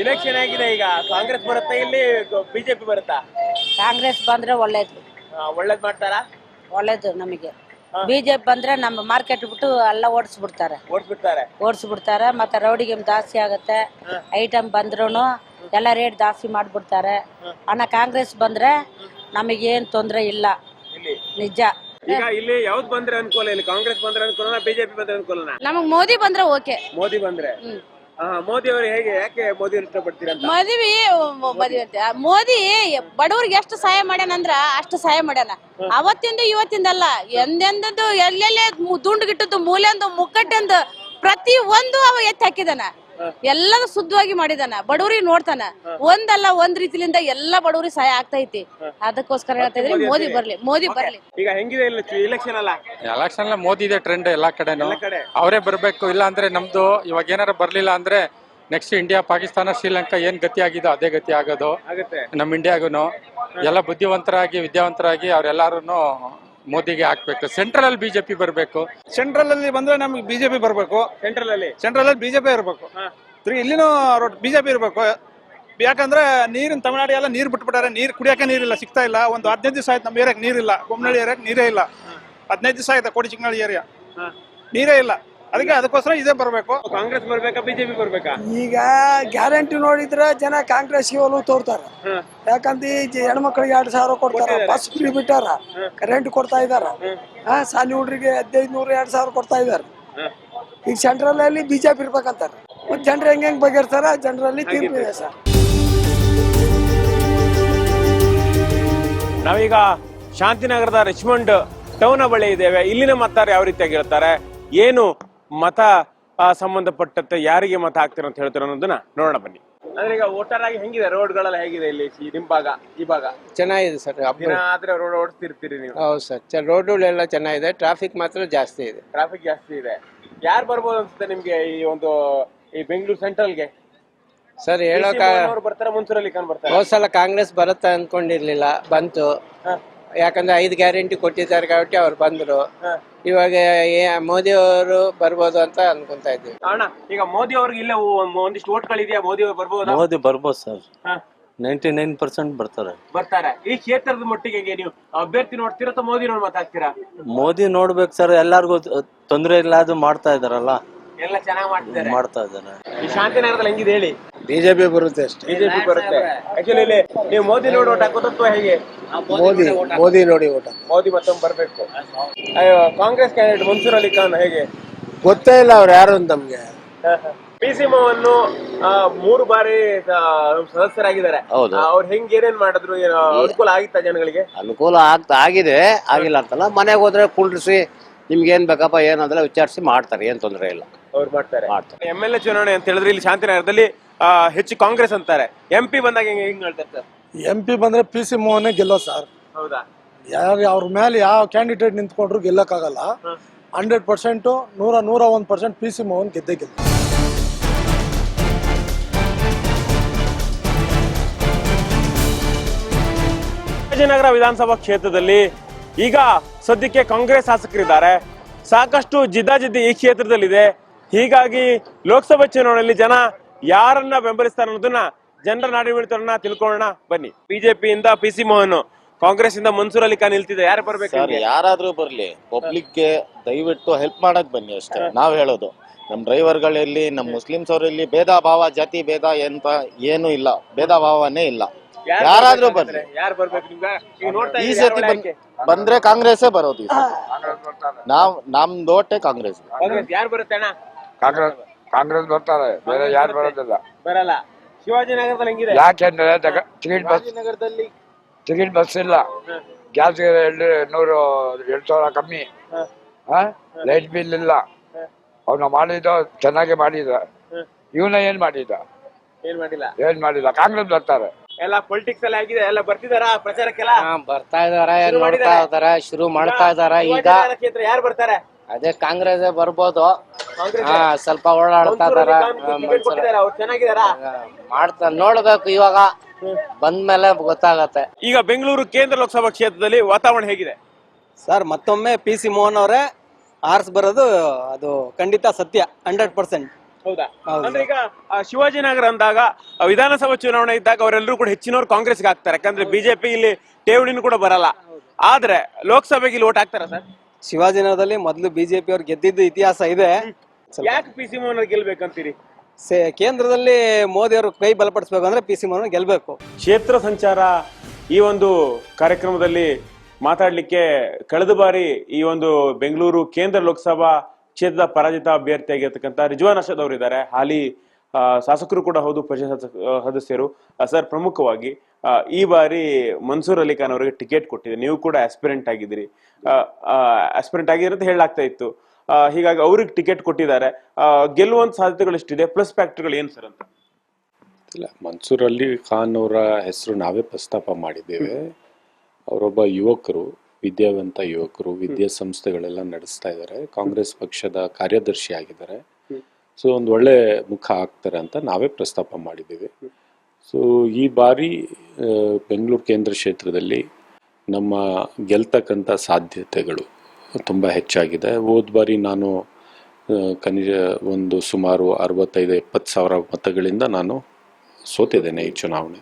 ಇಲೆಕ್ಷನ್ ಆಗಿದೆ, ಈಗ ಕಾಂಗ್ರೆಸ್ ಬರುತ್ತಾ ಇಲ್ಲಿ BJP ಬರುತ್ತಾ? ಕಾಂಗ್ರೆಸ್ ಬಂದ್ರೆ ಒಳ್ಳೇದು. ಒಳ್ಳೇದ್ ಮಾಡ್ತಾರಾ? ಒಳ್ಳೇದು ನಮಗೆ. BJP ಬಂದ್ರೆ ನಮ್ಮ ಮಾರ್ಕೆಟ್ ಬಿಟ್ಟು ಎಲ್ಲ ಓಡಿಸ್ಬಿಡ್ತಾರೆ. ಮತ್ತೆ ರೌಡಿಗೆ ಜಾಸ್ತಿ ಆಗತ್ತೆ, ಐಟಮ್ ಬಂದ್ರೂನು ಎಲ್ಲ ರೇಟ್ ಜಾಸ್ತಿ ಮಾಡ್ಬಿಡ್ತಾರೆ. ಕಾಂಗ್ರೆಸ್ ಬಂದ್ರೆ ನಮಗೇನ್ ತೊಂದ್ರೆ ಇಲ್ಲ, ನಿಜ. ಈಗ ಇಲ್ಲಿ ಯಾವ್ದು ಬಂದ್ರೆ ಅನುಕೂಲ? ಇಲ್ಲಿ ಕಾಂಗ್ರೆಸ್ ಬಂದ್ರೆ ಅನುಕೂಲನಾ, BJP ಬಂದ್ರೆ ಅನುಕೂಲನಾ? ನಮಗ್ ಮೋದಿ ಬಂದ್ರೆ ಓಕೆ. ಮೋದಿ ಬಂದ್ರೆ ಮೋದಿ ಅವರು ಹೇಗೆ, ಯಾಕೆ ಮೋದಿ ಇಷ್ಟಪಡ್ತೀರಾ ಅಂತ? ಮೋದಿ ಬಡವ್ರಿಗೆ ಎಷ್ಟು ಸಹಾಯ ಮಾಡ್ಯಾನಂದ್ರ ಅಷ್ಟು ಸಹಾಯ ಮಾಡ್ಯಾನ. ಅವತ್ತಿಂದ ಇವತ್ತಿಂದಲ್ಲ, ಎಂದೆಂದದ್ದು ಎಲ್ಲೆಲ್ಲೇ ದುಂಡು ಗಿಟ್ಟದ್ದು, ಮೂಲೆಂದು ಮುಕ್ಕಟ್ಟೆಂದು ಪ್ರತಿ ಒಂದು ಅವ ಎತ್ತಿ ಹಾಕಿದಾನ. ಎಲ್ಲದ ಶುದ್ಧವಾಗಿ ಮಾಡಿದಾನ, ಬಡವ್ರಿಗೆ ನೋಡ್ತಾನ. ಒಂದಲ್ಲ ಒಂದ್ ರೀತಿಲಿಂದ ಎಲ್ಲಾ ಬಡವ್ರಿಗೆ ಸಹಾಯ ಆಗ್ತೈತಿ. ಅದಕ್ಕೋಸ್ಕರ ಹೇಳ್ತಾ ಇದ್ರಿ ಮೋದಿ ಬರ್ಲಿ. ಈಗ ಹೆಂಗಿದೆ ಇಲೆಕ್ಷನ್ ಅಲ್ಲ? ಎಲೆಕ್ಷನ್ ಮೋದಿ ಇದೆ ಟ್ರೆಂಡ್ ಎಲ್ಲಾ ಕಡೆನೂ, ಅವರೇ ಬರ್ಬೇಕು. ಇಲ್ಲ ಅಂದ್ರೆ ನಮ್ದು ಇವಾಗ ಏನಾರ ಬರ್ಲಿಲ್ಲ ಅಂದ್ರೆ ನೆಕ್ಸ್ಟ್ ಇಂಡಿಯಾ, ಪಾಕಿಸ್ತಾನ, ಶ್ರೀಲಂಕಾ ಏನ್ ಗತಿ ಆಗಿದೋ ಅದೇ ಗತಿ ಆಗೋದು ನಮ್ ಇಂಡಿಯಾಗೂನು. ಎಲ್ಲ ಬುದ್ಧಿವಂತರಾಗಿ ವಿದ್ಯಾವಂತರಾಗಿ ಅವ್ರೆಲ್ಲಾರು ಮೋದಿಗೆ ಹಾಕ್ಬೇಕು. ಸೆಂಟ್ರಲ್ ಅಲ್ಲಿ BJP ಬರ್ಬೇಕು. ಸೆಂಟ್ರಲ್ ಅಲ್ಲಿ ಬಂದ್ರೆ ನಮ್ಗೆ BJP ಬರ್ಬೇಕು. ಸೆಂಟ್ರಲ್ ಅಲ್ಲಿ BJP ಇರ್ಬೇಕು. ಇಲ್ಲಿನೂ BJP ಇರ್ಬೇಕು. ಯಾಕಂದ್ರೆ ನೀರಿನ ತಮಿಳ್ನಾಡು ಎಲ್ಲ ನೀರ್ ಬಿಟ್ಬಿಟ್ಟಾರೆ, ನೀರ್ ಕುಡಿಯಕ್ಕೆ ನೀರಿಲ್ಲ, ಸಿಗ್ತಾ ಇಲ್ಲ. ಒಂದು 15 ದಿವಸ ಆಯ್ತು ನಮ್ಮ ಏರಿಯಾಕ್ ನೀರಿಲ್ಲ. ಬೊಮ್ಮನಹಳ್ಳಿ ಏರಿಯಾಕ್ ನೀರೇ ಇಲ್ಲ. 15 ದಿವಸ ಆಯ್ತು ಕೋಡಿ ಚಿಕ್ಕನಹಳ್ಳಿ ಏರಿಯಾ ನೀರೇ ಇಲ್ಲ. ಅದಕ್ಕೋಸ್ಕರ ಇದೇ ಬರ್ಬೇಕು. ಕಾಂಗ್ರೆಸ್ ಬರ್ಬೇಕಾ BJP ಬರ್ಬೇಕಾ? ಈಗ ಗ್ಯಾರಂಟಿ ನೋಡಿದ್ರೆ ಜನ ಕಾಂಗ್ರೆಸ್ಗೆ ಒಲವು ತೋರ್ತಾರ. ಯಾಕಂದ್ರೆ ಹೆಣ್ಮಕ್ಳಿಗೆ 2,000 ಕೊಡ್ತಾರ, ಬಸ್ ಫ್ರೀ ಬಿಟ್ಟಾರ, ಕರೆಂಟ್ ಕೊಡ್ತಾ ಇದಾರ, ಸಾಲಿ ಹುಡ್ರಿಗೆ 1500 2,000 ಕೊಡ್ತಾ ಇದಾರ. ಈಗ ಸೆಂಟ್ರಲ್ ಅಲ್ಲಿ BJP ಇರ್ಬೇಕಂತಾರ. ಮತ್ತೆ ಜನರು ಹೆಂಗ್ ಬಗೆಹರ್ತಾರ, ಜನರಲ್ಲಿ ತೀರ್ಪು ಇದೆ ಸರ್. ನಾವೀಗ ಶಾಂತಿನಗರದ ರಿಚ್ಮಂಡ್ ಟೌನ್ ಬಳಿ ಇದ್ದೇವೆ. ಇಲ್ಲಿನ ಮತದಾರರು ಯಾವ ರೀತಿಯಾಗಿ ಹೇಳ್ತಾರೆ, ಏನು ಮತ ಸಂಬಂಧಪಟ್ಟಂತೆ ಯಾರಿಗೆ ಮತ ಹಾಕ್ತಾರೆ ಅಂತ ಹೇಳ್ತಾರೆ ಅನ್ನೋದನ್ನ ನೋಡೋಣ ಬನ್ನಿ. ಅಂದ್ರೆ ಈಗ ವೋಟರ್ ಆಗಿ ಹೆಂಗಿದೆ, ರೋಡ್ಗಳೆಲ್ಲ ಹೇಗಿದೆ ಇಲ್ಲಿ ನಿಮ್ ಭಾಗ? ಈ ಭಾಗ ಚೆನ್ನಾಗಿದೆ ಸರ್. ಆದ್ರೆ ರೋಡ್ ಓಡಿಸ್ತಿರ್ತೀರಿ ನೀವು? ಹೌದು ಸರ್, ರೋಡ್ಗಳೆಲ್ಲ ಚೆನ್ನಾಗಿದೆ. ಟ್ರಾಫಿಕ್ ಮಾತ್ರ ಜಾಸ್ತಿ ಇದೆ. ಟ್ರಾಫಿಕ್ ಜಾಸ್ತಿ ಇದೆ. ಯಾರು ಬರ್ಬೋದು ಅನ್ಸುತ್ತೆ ನಿಮ್ಗೆ ಈ ಬೆಂಗಳೂರು ಸೆಂಟ್ರಲ್ಗೆ? ಸರ್ ಹೇಳೋಕ ಬರ್ತಾರೆ, ಮನ್ಸೂರ್ ಅಲಿ ಖಾನ್ ಬರ್ತಾರೆ. ಹೋದ್ ಸಲ ಕಾಂಗ್ರೆಸ್ ಬರುತ್ತೆ ಅನ್ಕೊಂಡಿರ್ಲಿಲ್ಲ, ಬಂತು. ಯಾಕಂದ್ರೆ 5 ಗ್ಯಾರಂಟಿ ಕೊಟ್ಟಿದ್ದಾರೆ కాబట్టి ಅವ್ರು ಬಂದ್ರು. ಇವಾಗ ಮೋದಿ ಅವರು ಬರ್ಬೋದು ಅಂತ ಅನ್ಕೊಂತಾ ಇದ್ದೀವಿ. ಅಣ್ಣ, ಈಗ ಮೋದಿ ಅವ್ರಿಗೆ ಇಲ್ಲೇ ಒಂದಿಷ್ಟು ಓಟ್ಗಳಿದೆಯಾ? ಮೋದಿ ಅವ್ರು ಬರ್ಬೋದು? ಮೋದಿ ಬರ್ಬೋದು ಸರ್, 99% ಬರ್ತಾರೆ. ಬರ್ತಾರೆ. ಈ ಕ್ಷೇತ್ರದ ಮಟ್ಟಿಗೆ ನೀವು ಅಭ್ಯರ್ಥಿ ನೋಡ್ತೀರಾ ಅಥವಾ ಮೋದಿ ನೋಡಿ ಮಾತಾಡ್ತೀರಾ? ಮೋದಿ ನೋಡ್ಬೇಕು ಸರ್, ಎಲ್ಲಾರ್ಗು ತೊಂದರೆ ಇಲ್ಲ ಅದು ಮಾಡ್ತಾ ಇದಾರಲ್ಲ, ಎಲ್ಲ ಚೆನ್ನಾಗಿ ಮಾಡ್ತಿದ್ದಾರೆ. ಮಾಡ್ತಾ ಇದ್ದಾರೆ. ಈ ಶಾಂತಿನಗರದಲ್ಲಿ ಹೆಂಗಿದೆ ಹೇಳಿ? ಬಿಜೆಪಿ ಬರುತ್ತೆ ಅಷ್ಟೇ. ಬಿಜೆಪಿ ಬರುತ್ತೆ. ಆಕ್ಚುಲಿ ಇಲ್ಲಿ ನೀವು ಮೋದಿ ನೋಡಿ ಓಟ್ ಹಾಕೋದು ಅಥವಾ ಹೇಗೆ? ಮೋದಿ ನೋಡಿ ಓಟ ಮೋದಿ ಮತ್ತೊಮ್ಮೆ ಬರ್ಬೇಕು. ಕಾಂಗ್ರೆಸ್ ಕ್ಯಾಂಡಿಡೇಟ್ ಮನ್ಸೂರ್ ಅಲಿ ಖಾನ್ ಹೇಗೆ? ಗೊತ್ತೇ ಇಲ್ಲ ಅವ್ರು ಯಾರು ಅಂತ ನಮ್ಗೆ. ಪಿಸಿ ಮೋಹನ್ 3 ಬಾರಿ ಸದಸ್ಯರಾಗಿದ್ದಾರೆ. ಹೌದು. ಅವ್ರು ಹೆಂಗ್ ಏನೇನ್ ಮಾಡಿದ್ರು, ಅನುಕೂಲ ಆಗಿತ್ತ ಜನಗಳಿಗೆ? ಅನುಕೂಲ ಆಗಿದೆ, ಆಗಿಲ್ಲ ಅಂತಲ್ಲ. ಮನೆಗೆ ಹೋದ್ರೆ ಕುಳ್ಳಿಸಿ ನಿಮ್ಗೆ ಏನ್ ಬೇಕಪ್ಪ ಏನಂದ್ರೆ ವಿಚಾರಿಸಿ ಮಾಡ್ತಾರೆ, ಏನ್ ತೊಂದರೆ ಇಲ್ಲ. ಅವ್ರು ಮಾಡ್ತಾರೆ. MLA ಚುನಾವಣೆ ಅಂತ ಹೇಳಿದ್ರೆ ಇಲ್ಲಿ ಶಾಂತಿನಗರದಲ್ಲಿ ಹೆಚ್ಚು ಕಾಂಗ್ರೆಸ್ ಅಂತಾರೆ. MP ಬಂದಾಗ ಹೆಂಗ್ ಹೇಳ್ತಾರೆ ಸರ್? MP ಬಂದ್ರೆ PC ಮೋಹನ್ ಗೆಲ್ಲೋ ಸರ್. ಹೌದಾ? ಯಾರು ಅವ್ರ ಮೇಲೆ ಯಾವ ಕ್ಯಾಂಡಿಡೇಟ್ ನಿಂತ್ಕೊಂಡ್ರು ಗೆಲ್ಲಕ್ಕಾಗಲ್ಲ. 100% 101% PC ಮೋಹನ್ ಗೆದ್ದೇ ಗೆಲ್ಲ. ನಗರ ವಿಧಾನಸಭಾ ಕ್ಷೇತ್ರದಲ್ಲಿ ಈಗ ಸದ್ಯಕ್ಕೆ ಕಾಂಗ್ರೆಸ್ ಶಾಸಕರಿದ್ದಾರೆ. ಸಾಕಷ್ಟು ಜಿದ್ದಾಜಿದ್ದಿ ಈ ಕ್ಷೇತ್ರದಲ್ಲಿದೆ. ಹೀಗಾಗಿ ಲೋಕಸಭಾ ಚುನಾವಣೆಯಲ್ಲಿ ಜನ ಯಾರನ್ನ ಬೆಂಬಲಿಸ್ತಾರೆ ಅನ್ನೋದನ್ನ ಜನರ ನಾಡಿಮಿಡಿತವನ್ನ ತಿಳ್ಕೊಳ್ಳೋಣ ಬನ್ನಿ. ಬಿಜೆಪಿಯಿಂದ PC ಮೋಹನ್, ಕಾಂಗ್ರೆಸ್ ಇಂದ ಮನ್ಸೂರ್ ಅಲಿ ಖಾನ್ ನಿಲ್ತಿದೆ. ಯಾರು ಬರ್ಬೇಕು? ಯಾರಾದ್ರೂ ಬರ್ಲಿ, ಪಬ್ಲಿಕ್ ಗೆ ದಯವಿಟ್ಟು ಹೆಲ್ಪ್ ಮಾಡಕ್ ಬನ್ನಿ ಅಷ್ಟೇ ನಾವ್ ಹೇಳೋದು. ನಮ್ ಡ್ರೈವರ್ಗಳಲ್ಲಿ, ನಮ್ ಮುಸ್ಲಿಮ್ಸ್ ಅವರಲ್ಲಿ ಭೇದ ಭಾವ, ಜಾತಿ ಭೇದ ಎಂತ ಏನು ಇಲ್ಲ, ಭೇದ ಭಾವನೇ ಇಲ್ಲ. ಯಾರಾದ್ರೂ ಬರ್ಲಿ. ಯಾರು ಬರ್ಬೇಕು ನಿಮ್ಗೆ? ಈಗ ನೋಡ್ತಾ ಈ ಸತಿ ಬಂದ್ರೆ ಕಾಂಗ್ರೆಸ್ ಬರೋದು. ನಮ್ದು ಓಟೆ ಕಾಂಗ್ರೆಸ್. ಯಾರು ಬರುತ್ತೆ ಅಣ್ಣ? ಕಾಂಗ್ರೆಸ್ ಬರ್ತಾರೆ, ಬೇರೆ ಯಾರು ಬರೋದಿಲ್ಲ. ಬರಲ್ಲ. ಶಿವಾಜಿನಗರದಲ್ಲಿ ಹೆಂಗಿದೆ? ಯಾಕೆಂದ್ರೆ ಟಿಕೆಟ್ ಬಸ್ ಇಲ್ಲ, ಗ್ಯಾಸ್ 200 ಕಮ್ಮಿ, ಲೈಟ್ ಬಿಲ್ ಇಲ್ಲ. ಅವ್ನ ಮಾಡಿದ ಚೆನ್ನಾಗಿ ಮಾಡಿದ. ಇವನ ಏನ್ ಮಾಡಿದ? ಏನ್ ಮಾಡಿಲ್ಲ. ಕಾಂಗ್ರೆಸ್ ಬರ್ತಾರೆ. ಎಲ್ಲ ಪೊಲಿಟಿಕ್ಸ್ ಎಲ್ಲ ಆಗಿದೆ, ಎಲ್ಲ ಬರ್ತಿದಾರ ಪ್ರಚಾರಕ್ಕೆಲ್ಲ? ಬರ್ತಾ ಇದಾರೆ, ನೋಡ್ತಾ ಇದಾರೆ, ಶುರು ಮಾಡ್ತಾ ಇದಾರೆ. ಈಗ ಕ್ಷೇತ್ರ ಯಾರು ಬರ್ತಾರೆ? ಅದೇ ಕಾಂಗ್ರೆಸ್ ಬರ್ಬೋದು. ಸ್ವಲ್ಪ ಓಡಾಡ್ತಾ ಇದಾರೆ, ಅವ್ರು ಚೆನ್ನಾಗಿದಾರ? ಮಾಡ್ತಾ ನೋಡ್ಬೇಕು. ಇವಾಗ ಬಂದ್ಮೇಲೆ ಗೊತ್ತಾಗತ್ತೆ. ಈಗ ಬೆಂಗಳೂರು ಕೇಂದ್ರ ಲೋಕಸಭಾ ಕ್ಷೇತ್ರದಲ್ಲಿ ವಾತಾವರಣ ಹೇಗಿದೆ ಸರ್? ಮತ್ತೊಮ್ಮೆ PC ಮೋಹನ್ ಅವರೇ ಆರ್ಸ್ ಬರೋದು ಅದು ಖಂಡಿತ ಸತ್ಯ, 100%. ಹೌದಾ? ಅಂದ್ರೆ ಈಗ ಶಿವಾಜಿನಗರ ಅಂದಾಗ ವಿಧಾನಸಭಾ ಚುನಾವಣೆ ಇದ್ದಾಗ ಅವರೆಲ್ಲರೂ ಕೂಡ ಹೆಚ್ಚಿನವ್ರು ಕಾಂಗ್ರೆಸ್ಗೆ ಹಾಕ್ತಾರೆ. ಯಾಕಂದ್ರೆ ಬಿಜೆಪಿ ಇಲ್ಲಿ ಠೇವಣಿನೂ ಕೂಡ ಬರಲ್ಲ. ಆದ್ರೆ ಲೋಕಸಭೆಗೆ ಇಲ್ಲಿ ಓಟ್ ಹಾಕ್ತಾರ ಸರ್? ಶಿವಾಜಿನಗರದಲ್ಲಿ ಮೊದಲು ಬಿಜೆಪಿ ಅವ್ರು ಗೆದ್ದಿದ್ದು ಇತಿಹಾಸ ಇದೆ. ಯಾಕೆ PC ಮೋಹನ್ ಗೆಲ್ಬೇಕಂತೀರಿ? ಕೇಂದ್ರದಲ್ಲಿ ಮೋದಿ ಅವರು ಕೈ ಬಲಪಡಿಸಬೇಕು ಅಂದ್ರೆ PC ಮೋಹನ್ ಗೆಲ್ಬೇಕು. ಕ್ಷೇತ್ರ ಸಂಚಾರ ಈ ಒಂದು ಕಾರ್ಯಕ್ರಮದಲ್ಲಿ ಮಾತಾಡ್ಲಿಕ್ಕೆ ಕಳೆದ ಬಾರಿ ಈ ಒಂದು ಬೆಂಗಳೂರು ಕೇಂದ್ರ ಲೋಕಸಭಾ ಕ್ಷೇತ್ರದ ಪರಾಜಿತ ಅಭ್ಯರ್ಥಿಯಾಗಿರ್ತಕ್ಕಂಥ ರಿಜ್ವಾನ್ ಅರ್ಷದ್ ಅವರು ಇದ್ದಾರೆ. ಹಾಲಿ ಶಾಸಕರು ಕೂಡ ಹೌದು, ಪರಿಷತ್ ಸದಸ್ಯರು. ಸರ್, ಪ್ರಮುಖವಾಗಿ ಈ ಬಾರಿ ಮನ್ಸೂರ್ ಅಲಿ ಖಾನ್ ಅವರಿಗೆ ಟಿಕೆಟ್ ಕೊಟ್ಟಿದೆ. ನೀವು ಕೂಡ ಆಸ್ಪಿರೆಂಟ್ ಆಗಿದ್ದೀರಿ, ಆಸ್ಪಿರೆಂಟ್ ಆಗಿದ್ರೆ ಅಂತ ಹೇಳಲಾಗ್ತಾ ಇತ್ತು. ಹೀಗಾಗಿ ಅವ್ರಿಗೆ ಟಿಕೆಟ್ ಕೊಟ್ಟಿದ್ದಾರೆ. ಗೆಲ್ಲುವಂತ ಸಾಧ್ಯತೆಗಳು ಎಷ್ಟಿದೆ? ಪ್ಲಸ್ ಫ್ಯಾಕ್ಟರ್ಗಳು ಏನು ಸರ್ ಅಂತ? ಇಲ್ಲ, ಮನ್ಸೂರ್ ಅಲಿ ಖಾನ್ ಅವರ ಹೆಸರು ನಾವೇ ಪ್ರಸ್ತಾಪ ಮಾಡಿದ್ದೇವೆ. ಅವರೊಬ್ಬ ಯುವಕರು, ವಿದ್ಯಾವಂತ ಯುವಕರು, ವಿದ್ಯಾಸಂಸ್ಥೆಗಳೆಲ್ಲ ನಡೆಸ್ತಾ ಇದ್ದಾರೆ. ಕಾಂಗ್ರೆಸ್ ಪಕ್ಷದ ಕಾರ್ಯದರ್ಶಿ ಆಗಿದ್ದಾರೆ. ಸೊ ಒಂದು ಒಳ್ಳೆ ಮುಖ ಆಗ್ತಾರೆ ಅಂತ ನಾವೇ ಪ್ರಸ್ತಾಪ ಮಾಡಿದ್ದೇವೆ. ಸೊ ಈ ಬಾರಿ ಬೆಂಗಳೂರು ಕೇಂದ್ರ ಕ್ಷೇತ್ರದಲ್ಲಿ ನಮ್ಮ ಗೆಲ್ತಕ್ಕಂಥ ಸಾಧ್ಯತೆಗಳು ತುಂಬ ಹೆಚ್ಚಾಗಿದೆ. ಹೋದ ಬಾರಿ ನಾನು ಸುಮಾರು 65-70 ಸಾವಿರ ಮತಗಳಿಂದ ನಾನು ಸೋತಿದ್ದೇನೆ ಈ ಚುನಾವಣೆ.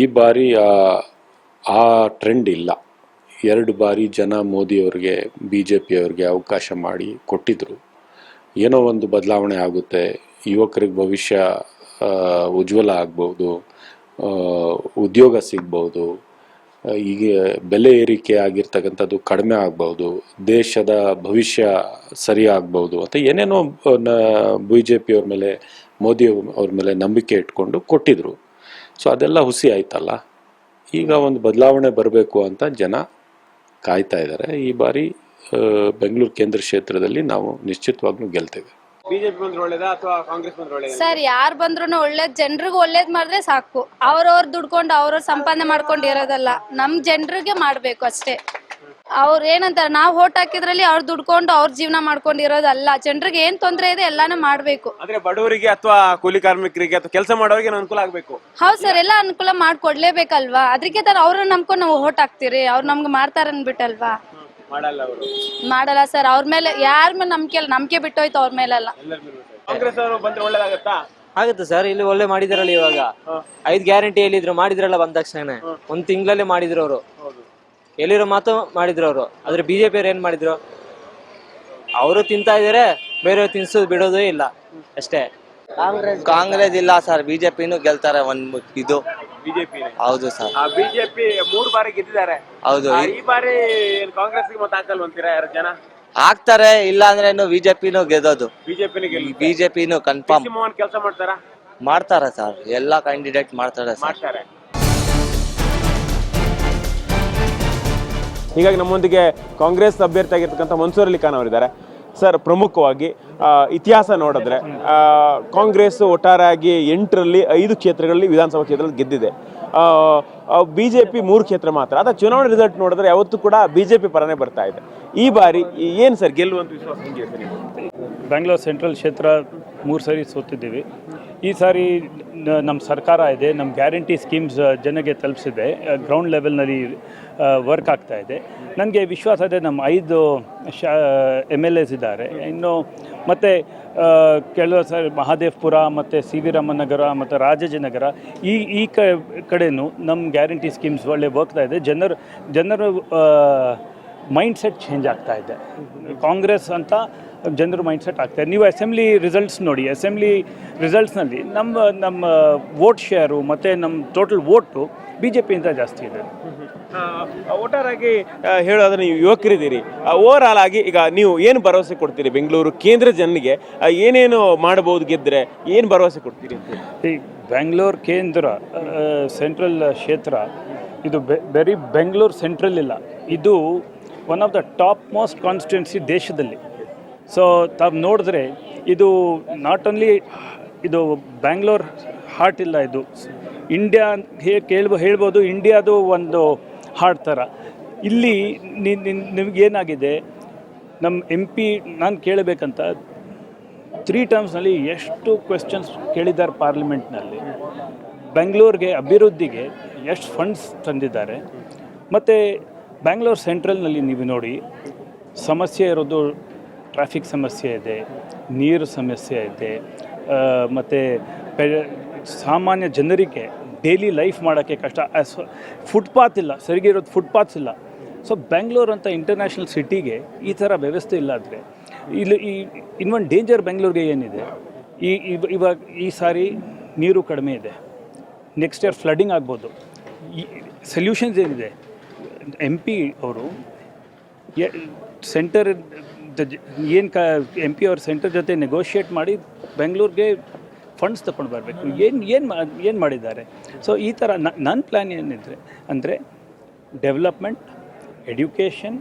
ಈ ಬಾರಿ ಆ ಟ್ರೆಂಡ್ ಇಲ್ಲ. 2 ಬಾರಿ ಜನ ಮೋದಿಯವ್ರಿಗೆ, BJPಯವ್ರಿಗೆ ಅವಕಾಶ ಮಾಡಿ ಕೊಟ್ಟಿದ್ರು. ಏನೋ ಒಂದು ಬದಲಾವಣೆ ಆಗುತ್ತೆ, ಯುವಕರಿಗೆ ಭವಿಷ್ಯ ಉಜ್ವಲ ಆಗ್ಬೋದು, ಉದ್ಯೋಗ ಸಿಗ್ಬೋದು, ಈಗ ಬೆಲೆ ಏರಿಕೆ ಆಗಿರ್ತಕ್ಕಂಥದ್ದು ಕಡಿಮೆ ಆಗ್ಬೋದು, ದೇಶದ ಭವಿಷ್ಯ ಸರಿ ಆಗ್ಬೋದು ಅಂತ ಏನೇನೋ BJPಯವ್ರ ಮೇಲೆ, ಮೋದಿ ಅವ್ರ ಮೇಲೆ ನಂಬಿಕೆ ಇಟ್ಕೊಂಡು ಕೊಟ್ಟಿದ್ರು. ಸೊ ಅದೆಲ್ಲ ಹುಸಿ ಆಯ್ತಲ್ಲ. ಈಗ ಒಂದು ಬದಲಾವಣೆ ಬರಬೇಕು ಅಂತ ಜನ ಕಾಯ್ತಾ ಇದ್ದಾರೆ. ಈ ಬಾರಿ ಬೆಂಗಳೂರು ಕೇಂದ್ರ ಕ್ಷೇತ್ರದಲ್ಲಿ ನಾವು ನಿಶ್ಚಿತವಾಗ್ಲೂ ಗೆಲ್ತೇವೆ. ಬಿಜೆಪಿ ಬಂದ್ರೆ ಒಳ್ಳೇದಾ ಅಥವಾ ಕಾಂಗ್ರೆಸ್ ಬಂದ್ರೆ ಒಳ್ಳೇದಾ? ಸರ್, ಯಾರು ಬಂದ್ರು ಒಳ್ಳೇದ್, ಜನರಿಗೆ ಒಳ್ಳೇದ್ ಮಾಡಿದ್ರೆ ಸಾಕು. ಅವ್ರವ್ರ ದುಡ್ಕೊಂಡು ಅವ್ರವ್ರ ಸಂಪಾದನೆ ಮಾಡ್ಕೊಂಡು ಇರೋದಲ್ಲ, ನಮ್ ಜನರಿಗೆ ಮಾಡ್ಬೇಕು ಅಷ್ಟೇ. ಅವ್ರು ಏನಂತಾರೆ, ನಾವ್ ಓಟ್ ಹಾಕಿದ್ರಲ್ಲಿ ಅವ್ರು ದುಡ್ಕೊಂಡು ಅವ್ರ ಜೀವನ ಮಾಡ್ಕೊಂಡು ಇರೋದಲ್ಲ. ಜನರಿಗೆ ಏನ್ ತೊಂದ್ರೆ ಇದೆ ಎಲ್ಲಾನು ಮಾಡ್ಬೇಕು. ಅಂದ್ರೆ ಬಡವರಿಗೆ ಅಥವಾ ಕೂಲಿ ಕಾರ್ಮಿಕರಿಗೆ ಅಥವಾ ಕೆಲಸ ಮಾಡೋರಿಗೆ ಅನುಕೂಲ ಆಗ್ಬೇಕು. ಹೌದ್ ಸರ್, ಎಲ್ಲ ಅನುಕೂಲ ಮಾಡ್ಕೊಡ್ಲೇಬೇಕಲ್ವಾ. ಅದಕ್ಕೆ ತರ ಅವ್ರನ್ನ ನಂಬ್ಕೊಂಡು ನಾವು ಓಟ್ ಹಾಕ್ತಿರಿ. ಅವ್ರು ನಮ್ಗೆ ಮಾಡ್ತಾರ ಅನ್ಬಿಟ್ಟಲ್ವಾ? ಮಾಡಲ್ಲ ಸರ್. ಅವ್ರ ಮೇಲೆ ಯಾರ ಮೇಲೆ ನಂಬಿಕೆ ಬಿಟ್ಟೋಯ್ತು, ಅವ್ರ ಮೇಲೆಲ್ಲ. ಕಾಂಗ್ರೆಸ್ ಅವರು ಬಂದ್ರೆ ಒಳ್ಳೇದಾಗತ್ತಾ? ಆಗುತ್ತೆ ಸರ್, ಇಲ್ಲಿ ಒಳ್ಳೆ ಮಾಡಿದಾರಲ್ಲ ಇವಾಗ 5 ಗ್ಯಾರಂಟಿ ಹೇಳಿದ್ರು ಮಾಡಿದ್ರಲ್ಲ ಬಂದ ತಕ್ಷಣ 1 ತಿಂಗಳಲ್ಲೇ ಮಾಡಿದ್ರು ಅವರು. ಎಲ್ಲಿರೋ ಮಾತು ಮಾಡಿದ್ರು ಅವರು. ಆದ್ರೆ ಬಿಜೆಪಿ ಅವ್ರು ಏನ್ ಮಾಡಿದ್ರು, ಅವರು ತಿಂತಾ ಇದಾರೆ, ಬೇರೆಯವ್ರು ತಿನ್ಸೋದು ಬಿಡೋದು ಇಲ್ಲ ಅಷ್ಟೇ. ಕಾಂಗ್ರೆಸ್ ಇಲ್ಲ ಸರ್, ಬಿಜೆಪಿನೂ ಗೆಲ್ತಾರೆ ಇದು. ಬಿಜೆಪಿ ಹೌದು ಸರ್. ಬಿಜೆಪಿ 3 ಬಾರಿ ಗೆದ್ದಿದ್ದಾರೆ. ಹೌದು. ಈ ಬಾರಿ ಕಾಂಗ್ರೆಸ್ ಮತ ಹಾಕಲ್ವಂತೀರಾ ಯಾರು ಜನ? ಆಗ್ತಾರೆ, ಇಲ್ಲ ಅಂದ್ರೆ ಬಿಜೆಪಿನೂ ಗೆದ್ದೋದು. ಬಿಜೆಪಿನೂ ಕನ್ಫರ್ಮ್ ಮೋಹನ್ ಕೆಲಸ ಮಾಡ್ತಾರಾ? ಮಾಡ್ತಾರೆ ಸರ್, ಎಲ್ಲಾ ಕ್ಯಾಂಡಿಡೇಟ್ ಮಾಡ್ತಾರೆ ಸರ್. ಹೀಗಾಗಿ ನಮ್ಮೊಂದಿಗೆ ಕಾಂಗ್ರೆಸ್ ಅಭ್ಯರ್ಥಿ ಆಗಿರ್ತಕ್ಕಂಥ ಮನ್ಸೂರ್ ಅಲಿ ಖಾನ್ ಅವರಿದ್ದಾರೆ. ಸರ್, ಪ್ರಮುಖವಾಗಿ ಇತಿಹಾಸ ನೋಡಿದ್ರೆ ಕಾಂಗ್ರೆಸ್ ಒಟ್ಟಾರೆಯಾಗಿ 8ರಲ್ಲಿ 5 ಕ್ಷೇತ್ರಗಳಲ್ಲಿ ವಿಧಾನಸಭಾ ಕ್ಷೇತ್ರದಲ್ಲಿ ಗೆದ್ದಿದೆ. ಬಿಜೆಪಿ 3 ಕ್ಷೇತ್ರ ಮಾತ್ರ. ಅದ ಚುನಾವಣೆ ರಿಸಲ್ಟ್ ನೋಡಿದ್ರೆ ಯಾವತ್ತೂ ಕೂಡ ಬಿಜೆಪಿ ಪರನೇ ಬರ್ತಾ ಇದೆ. ಈ ಬಾರಿ ಏನು ಸರ್ ಗೆಲ್ಲುವಂತ ವಿಶ್ವಾಸ ಹೆಂಗೆ ಸರ್? ಬ್ಯಾಂಗ್ಳೂರ್ ಸೆಂಟ್ರಲ್ ಕ್ಷೇತ್ರ 3 ಸಾರಿ ಸೋತಿದ್ದೀವಿ. ಈ ಸಾರಿ ನಮ್ಮ ಸರ್ಕಾರ ಇದೆ, ನಮ್ಮ ಗ್ಯಾರಂಟಿ ಸ್ಕೀಮ್ಸ್ ಜನಕ್ಕೆ ತಲುಪಿಸಿದೆ, ಗ್ರೌಂಡ್ ಲೆವೆಲ್ನಲ್ಲಿ ವರ್ಕ್ ಆಗ್ತಾ ಇದೆ. ನನಗೆ ವಿಶ್ವಾಸ ಇದೆ ನಮ್ಮ 5 MLAs ಇದ್ದಾರೆ. ಇನ್ನು ಮತ್ತು ಕೆಲವು ಸಾರಿ ಮಹಾದೇವಪುರ ಮತ್ತು CV ರಾಮನಗರ ಮತ್ತು ರಾಜಾಜಿನಗರ ಈ ಕಡೆಯೂ ನಮ್ಮ ಗ್ಯಾರಂಟಿ ಸ್ಕೀಮ್ಸ್ ಒಳ್ಳೆ ವರ್ಕ್ತಾ ಇದೆ. ಜನರು ಮೈಂಡ್ಸೆಟ್ ಚೇಂಜ್ ಆಗ್ತಾ ಇದೆ. ಕಾಂಗ್ರೆಸ್ ಅಂತ ಜನರ ಮೈಂಡ್ಸೆಟ್ ಆಗ್ತಾಯಿದೆ. ನೀವು ಅಸೆಂಬ್ಲಿ ರಿಸಲ್ಟ್ಸ್ ನೋಡಿ, ಅಸೆಂಬ್ಲಿ ರಿಸಲ್ಟ್ಸ್ನಲ್ಲಿ ನಮ್ಮ ವೋಟ್ ಶೇರು ಮತ್ತು ನಮ್ಮ ಟೋಟಲ್ ವೋಟು ಬಿಜೆಪಿಯಿಂದ ಜಾಸ್ತಿ ಇದೆ. ಒಟ್ಟಾರಾಗಿ ಹೇಳೋದ್ರೆ ನೀವು ಯುವಕರಿದ್ದೀರಿ, ಓವರ್ ಆಲ್ ಆಗಿ ಈಗ ನೀವು ಏನು ಭರವಸೆ ಕೊಡ್ತೀರಿ ಬೆಂಗಳೂರು ಕೇಂದ್ರ ಜನರಿಗೆ? ಏನೇನು ಮಾಡಬಹುದು ಗೆದ್ದರೆ, ಏನು ಭರವಸೆ ಕೊಡ್ತೀರಿ? ಈ ಬೆಂಗಳೂರು ಕೇಂದ್ರ ಸೆಂಟ್ರಲ್ ಕ್ಷೇತ್ರ ಇದು ಬರೀ ಬೆಂಗಳೂರು ಸೆಂಟ್ರಲ್ ಇಲ್ಲ, ಇದು one of the top most constituency ದೇಶದಲ್ಲಿ. ಸೊ ತಾವು ನೋಡಿದ್ರೆ ಇದು ನಾಟ್ ಓನ್ಲಿ ಇದು ಬ್ಯಾಂಗ್ಳೂರ್ ಹಾರ್ಟ್ ಇಲ್ಲ, ಇದು ಇಂಡಿಯಾ ಹೇಳ್ಬೋದು, ಇಂಡಿಯಾದು ಒಂದು ಹಾರ್ಟ್ ಥರ. ಇಲ್ಲಿ ನಿಮಗೇನಾಗಿದೆ, ನಮ್ಮ MP ನಾನು ಕೇಳಬೇಕಂತ 3 ಟರ್ಮ್ಸ್ನಲ್ಲಿ ಎಷ್ಟು ಕ್ವೆಶ್ಚನ್ಸ್ ಕೇಳಿದ್ದಾರೆ ಪಾರ್ಲಿಮೆಂಟ್ನಲ್ಲಿ. ಬೆಂಗಳೂರಿಗೆ ಅಭಿವೃದ್ಧಿಗೆ ಎಷ್ಟು ಫಂಡ್ಸ್ ತಂದಿದ್ದಾರೆ. ಮತ್ತು ಬ್ಯಾಂಗ್ಳೂರ್ ಸೆಂಟ್ರಲ್ನಲ್ಲಿ ನೀವು ನೋಡಿ ಸಮಸ್ಯೆ ಇರೋದು, ಟ್ರಾಫಿಕ್ ಸಮಸ್ಯೆ ಇದೆ, ನೀರು ಸಮಸ್ಯೆ ಇದೆ, ಮತ್ತು ಸಾಮಾನ್ಯ ಜನರಿಗೆ ಡೈಲಿ ಲೈಫ್ ಮಾಡೋಕ್ಕೆ ಕಷ್ಟ. ಫುಟ್ಪಾತ್ ಇಲ್ಲ, ಸರಿಗಿರೋದು ಫುಟ್ಪಾತ್ಸ್ ಇಲ್ಲ. ಸೊ ಬೆಂಗಳೂರು ಅಂತ ಇಂಟರ್ನ್ಯಾಷನಲ್ ಸಿಟಿಗೆ ಈ ಥರ ವ್ಯವಸ್ಥೆ ಇಲ್ಲ ಅಂದರೆ ಇಲ್ಲಿ ಇನ್ನೊಂದು ಡೇಂಜರ್ ಬೆಂಗಳೂರಿಗೆ ಏನಿದೆ, ಇವಾಗ ಈ ಸಾರಿ ನೀರು ಕಡಿಮೆ ಇದೆ, ನೆಕ್ಸ್ಟ್ ಇಯರ್ ಫ್ಲಡ್ಡಿಂಗ್ ಆಗ್ಬೋದು. ಈ ಸೊಲ್ಯೂಷನ್ಸ್ ಏನಿದೆ, MP ಅವರು ಸೆಂಟರ್ ಏನು MP ಅವ್ರ ಸೆಂಟರ್ ಜೊತೆ ನೆಗೋಷಿಯೇಟ್ ಮಾಡಿ ಬೆಂಗಳೂರಿಗೆ ಫಂಡ್ಸ್ ತಗೊಂಡು ಬರಬೇಕು. ಏನು ಮಾಡಿದ್ದಾರೆ? ಸೊ ಈ ಥರ ನನ್ನ ಪ್ಲ್ಯಾನ್ ಏನಿದ್ರೆ ಅಂದರೆ ಡೆವಲಪ್ಮೆಂಟ್, ಎಡ್ಯುಕೇಷನ್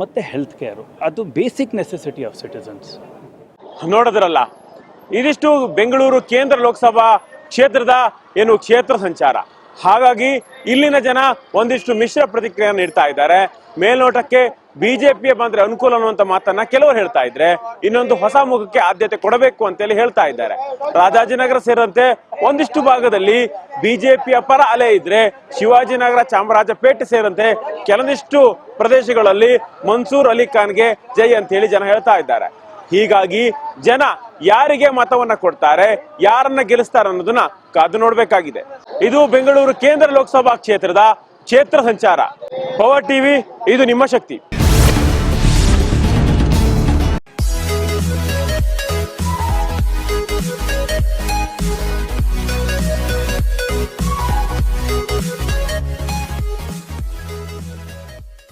ಮತ್ತು ಹೆಲ್ತ್ ಕೇರು, ಅದು ಬೇಸಿಕ್ ನೆಸೆಸಿಟಿ ಆಫ್ ಸಿಟಿಸನ್ಸ್. ನೋಡಿದ್ರಲ್ಲ, ಇದಿಷ್ಟು ಬೆಂಗಳೂರು ಕೇಂದ್ರ ಲೋಕಸಭಾ ಕ್ಷೇತ್ರದ ಏನು ಕ್ಷೇತ್ರ ಸಂಚಾರ. ಹಾಗಾಗಿ ಇಲ್ಲಿನ ಜನ ಒಂದಿಷ್ಟು ಮಿಶ್ರ ಪ್ರತಿಕ್ರಿಯೆ ನೀಡ್ತಾ ಇದ್ದಾರೆ. ಮೇಲ್ನೋಟಕ್ಕೆ ಬಿಜೆಪಿಯ ಬಂದ್ರೆ ಅನುಕೂಲ ಅನ್ನುವಂತ ಮಾತನ್ನ ಕೆಲವರು ಹೇಳ್ತಾ ಇದ್ರೆ, ಇನ್ನೊಂದು ಹೊಸ ಮುಖಕ್ಕೆ ಆದ್ಯತೆ ಕೊಡಬೇಕು ಅಂತೇಳಿ ಹೇಳ್ತಾ ಇದ್ದಾರೆ. ರಾಜಾಜಿನಗರ ಸೇರಿದಂತೆ ಒಂದಿಷ್ಟು ಭಾಗದಲ್ಲಿ ಬಿಜೆಪಿಯ ಪರ ಅಲೆ ಇದ್ರೆ, ಶಿವಾಜಿನಗರ, ಚಾಮರಾಜಪೇಟೆ ಸೇರಿದಂತೆ ಕೆಲವೊಂದಿಷ್ಟು ಪ್ರದೇಶಗಳಲ್ಲಿ ಮನ್ಸೂರ್ ಅಲಿ ಖಾನ್ಗೆ ಜೈ ಅಂತ ಹೇಳಿ ಜನ ಹೇಳ್ತಾ ಇದ್ದಾರೆ. ಹೀಗಾಗಿ ಜನ ಯಾರಿಗೆ ಮತವನ್ನ ಕೊಡ್ತಾರೆ, ಯಾರನ್ನ ಗೆಲ್ಲಿಸ್ತಾರೆ ಅನ್ನೋದನ್ನ ಕಾದು ನೋಡ್ಬೇಕಾಗಿದೆ. ಇದು ಬೆಂಗಳೂರು ಕೇಂದ್ರ ಲೋಕಸಭಾ ಕ್ಷೇತ್ರದ ಕ್ಷೇತ್ರ ಸಂಚಾರ. ಪವರ್ ಟಿವಿ, ಇದು ನಿಮ್ಮ ಶಕ್ತಿ.